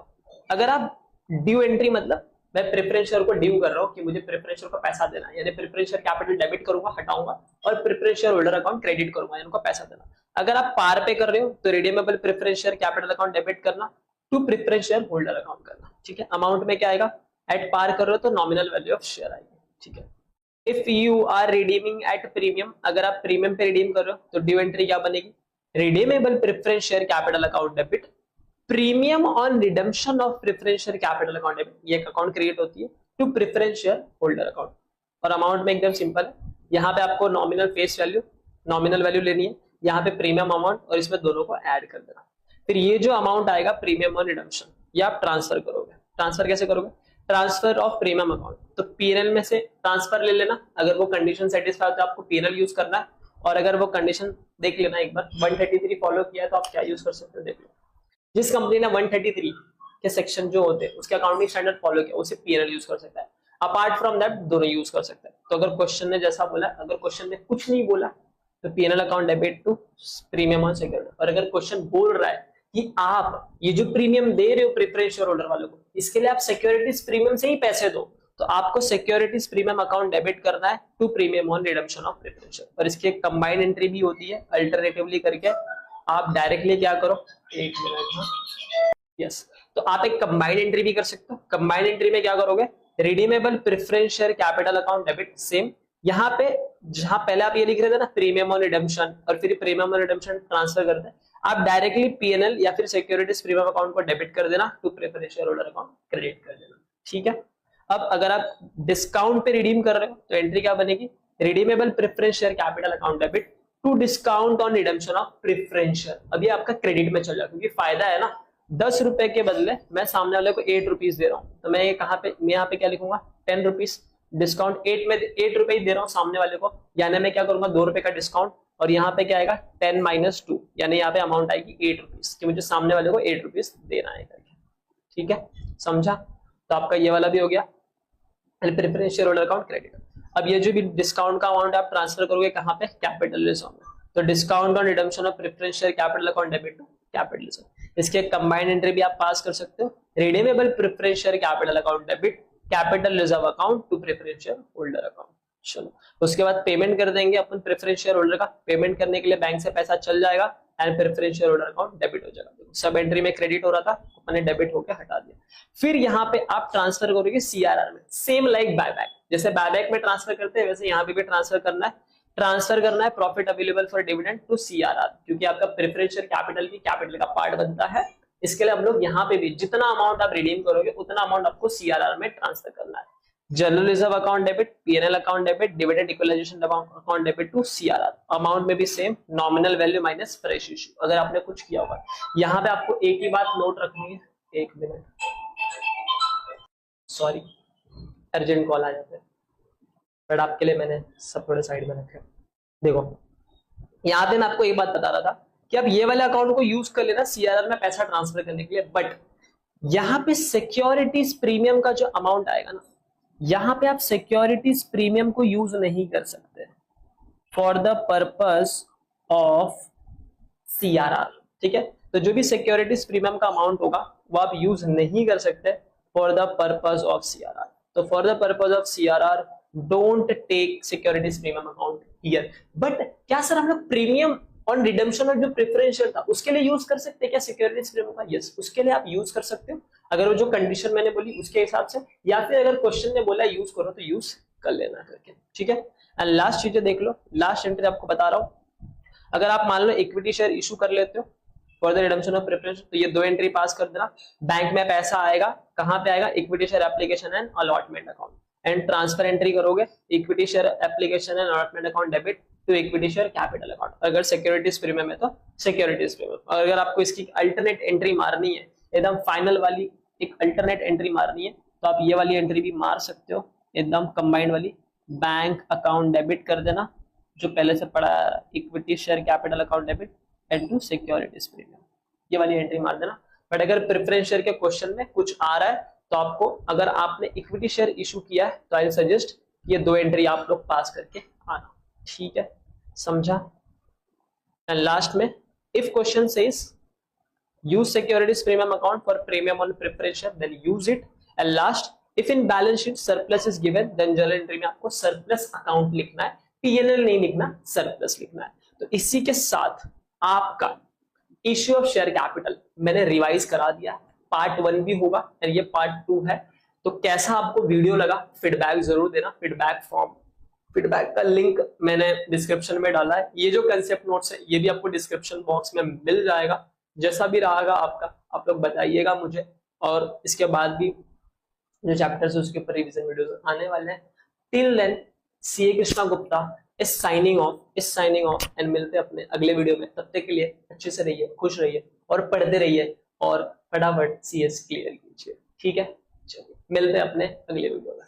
अगर आप ड्यू एंट्री मतलब मैं प्रेफरेंस शेयर को ड्यू कर रहा हूं कि मुझे प्रेफरेंस शेयर को पैसा देना, यानी प्रेफरेंस शेयर कैपिटल डेबिट करूंगा, हटाऊंगा, और preference share holder account credit करूंगा, यानी उनको पैसा देना। अगर आप पार पे कर रहे हो तो redeemable preference share capital account debit करना to preference share holder account करना। ठीक है, अमाउंट में क्या आएगा, एट पार कर रहे हो तो नॉमिनल वैल्यू ऑफ शेयर आएगी। ठीक है, if you are redeeming at premium, अगर आप प्रीमियम पे रिडीम कर रहे हो तो ड्यू एंट्री क्या बनेगी, redeemable preference share capital account debit premium on redemption of preference share capital account debit, ये एक अकाउंट क्रिएट होती है to preference share holder account. और अमाउंट में एकदम सिंपल है, यहाँ पे आपको nominal face value, nominal value लेनी है, यहाँ पे प्रीमियम अमाउंट और इसमें दोनों को ऐड कर देना। फिर ये जो अमाउंट आएगा प्रीमियम ऑन रिडम्पशन, ये आप ट्रांसफर करोगे। ट्रांसफर कैसे करोगे, ट्रांसफर ऑफ प्रीमियम अमाउंट, तो पीएनएल में से ट्रांसफर ले लेना, अगर वो कंडीशन सेटिस्फाई हो तो आपको पीएनएल यूज करना है, और अगर वो कंडीशन देख लेना एक बार 133 फॉलो किया है तो आप क्या यूज कर सकते हो, देख लो। जिस कंपनी ने 133 के सेक्शन जो होते हैं उसके अकाउंटिंग स्टैंडर्ड फॉलो किया उसे पीएनएल यूज कर सकता है, अपार्ट फ्रॉम दैट दोनों यूज कर सकता है। तो अगर क्वेश्चन ने जैसा बोला, अगर क्वेश्चन ने कुछ नहीं बोला तो PNL account debit to premium on security, और अगर क्वेश्चन बोल रहा है कि आप ये जो प्रीमियम दे रहे हो प्रेफरेंस शेयर होल्डर वालों को, इसके लिए आप सिक्योरिटीज प्रीमियम से ही पैसे दो, तो आपको सिक्योरिटीज प्रीमियम अकाउंट डेबिट करना है to premium on redemption of preference share, और इसकी एक कंबाइंड एंट्री भी होती है अल्टरनेटिवली करके। आप डायरेक्टली क्या करो, एक मिनट, यस, तो आप एक कंबाइंड एंट्री भी कर सकते हो। कंबाइंड एंट्री में क्या करोगे, redeemable preference share capital account debit, same यहाँ पे जहां पहले आप ये लिख रहे थे ना प्रीमियम ऑन रिडम्पशन, और फिर प्रीमियम ऑन रिडम्पशन ट्रांसफर कर दे, आप डायरेक्टली पीएनएल या फिर सिक्योरिटीज प्रीमियम अकाउंट को डेबिट कर देना to preference share holder account credit कर देना, ठीक है। अब अगर आप डिस्काउंट पे रिडीम कर रहे हो तो एंट्री क्या बनेगी, redeemable preference share capital account debit to discount on redemption of preference share. अभी आपका क्रेडिट में चल जाएगा, क्योंकि फायदा है ना, 10 रुपए के बदले मैं सामने वाले को 8 रुपीज दे रहा हूँ, तो मैं ये कहाँ पे, मैं यहाँ पे क्या लिखूंगा 10 रुपीज, डिस्काउंट 8 में 8 रुपए ही दे रहा हूँ सामने वाले को, यानी मैं क्या करूंगा 2 रुपए का डिस्काउंट, और यहाँ पे क्या आएगा 10 - 2, यानी यहाँ पे अमाउंट आएगी 8 रुपीज, कि मुझे सामने वाले को 8 रुपीज देना है करके, ठीक है, समझा। तो आपका ये वाला भी हो गया preference share holder account credit. अब ये जो भी डिस्काउंट का अमाउंट आप ट्रांसफर करोगे कहाँ पे, कैपिटल रिजर्व में, तो discount on redemption of preference share capital account debit to capital reserve. इसके कंबाइंड एंट्री भी आप पास कर सकते हो, redeemable preference share capital account debit capital reserve account to preference share holder account. चलो उसके बाद पेमेंट कर देंगे अपन प्रेफरेंस शेयर होल्डर का, पेमेंट करने के लिए बैंक से पैसा चल जाएगा and preference share holder account debit हो जाएगा। सब एंट्री में क्रेडिट हो रहा था, अपने डेबिट होकर हटा दिया। फिर यहाँ पे आप ट्रांसफर करोगे सीआरआर में, सेम लाइक बायबैक, जैसे बायबैक में ट्रांसफर करते हैं वैसे यहाँ पे भी ट्रांसफर करना है। ट्रांसफर करना है profit available for dividend to CRR, क्योंकि आपका प्रेफरेंस शेयर कैपिटल की कैपिटल का पार्ट बनता है। इसके लिए हम लोग यहाँ पे भी जितना अमाउंट आप रिडीम करोगे उतना अमाउंट आपको सीआरआर में ट्रांसफर करना है। General reserve account debit, PNL account debit, dividend equalisation account debit to CRR. Amount में भी same, nominal value minus fresh issue, अगर आपने कुछ किया होगा। यहाँ पे आपको एक ही बात नोट रखनी है, एक मिनट, सॉरी अर्जेंट कॉल आ जाते हैं, बट आपके लिए मैंने सब थोड़े साइड में रखे। देखो यहाँ पे मैं आपको एक बात बता रहा था कि आप ये वाले अकाउंट को यूज कर लेना सीआरआर में पैसा ट्रांसफर करने के लिए, बट यहाँ पे सिक्योरिटीज प्रीमियम का जो अमाउंट आएगा ना, यहाँ पे आप सिक्योरिटीज प्रीमियम को यूज नहीं कर सकते for the purpose of CRR, ठीक है। तो जो भी सिक्योरिटीज प्रीमियम का अमाउंट होगा वो आप यूज नहीं कर सकते for the purpose of CRR. तो for the purpose of CRR don't take securities premium account here. But क्या सर हम लोग प्रीमियम ऑन रिडम्पशन और जो प्रेफरेंस शेयर था उसके लिए यूज कर सकते हैं क्या सिक्योरिटीज प्रीमियम का? यस, उसके लिए आप यूज कर सकते हो, अगर वो जो कंडीशन मैंने बोली उसके हिसाब से, या फिर अगर क्वेश्चन ने बोला यूज करो तो यूज कर लेना करके, ठीक है। एंड लास्ट चीजें देख लो, लास्ट एंट्री आपको बता रहा हूँ, अगर आप मान लो इक्विटी शेयर इशू कर लेते हो for the redemption of preference, तो ये 2 एंट्री पास कर देना। बैंक में पैसा आएगा, कहाँ पे आएगा, equity share application and allotment account, and transfer entry करोगे equity share application and allotment account debit to equity share capital account. अगर सिक्योरिटीज प्रीमियम है तो सिक्योरिटीज प्रीमियम, और अगर आपको इसकी अल्टरनेट एंट्री मारनी है, एकदम फाइनल वाली एक अल्टरनेट एंट्री मारनी है, तो आप ये वाली एंट्री भी मार सकते हो, एकदम कंबाइंड वाली, बैंक अकाउंट डेबिट कर देना जो पहले से पड़ा equity share capital account debit and to securities premium, ये वाली एंट्री मार देना। बट अगर प्रेफरेंस शेयर के क्वेश्चन में कुछ आ रहा है तो आपको, अगर आपने इक्विटी शेयर इशू किया है तो आई सजेस्ट ये 2 एंट्री आप लोग पास करके आना, ठीक है, समझा। एंड लास्ट में if question says use securities premium account for premium on preference share, then use it. And last, if in balance sheet surplus is given, then journal entry में आपको surplus account लिखना है, P&L नहीं लिखना, surplus लिखना है। तो इसी के साथ आपका issue of share capital मैंने रिवाइज करा दिया, पार्ट 1 भी होगा और ये पार्ट 2 है। तो कैसा आपको वीडियो लगा, फीडबैक जरूर देना, फीडबैक फॉर्म, फीडबैक का लिंक मैंने डिस्क्रिप्शन में डाला है। ये जो कंसेप्ट नोट्स है ये भी आपको डिस्क्रिप्शन बॉक्स में मिल जाएगा। जैसा भी रहेगा आपका, आप लोग बताइएगा मुझे, और इसके बाद भी जो चैप्टर्स है उसके ऊपर रिवीजन वीडियोस आने वाले हैं। Till then CA Krishna Gupta is signing off and मिलते हैं अपने अगले वीडियो में। तब तक के लिए अच्छे से रहिए, खुश रहिए और पढ़ते रहिए और फटाफट सीएस क्लियर कीजिए, ठीक है। चलिए मिलते हैं अपने अगले वीडियो में।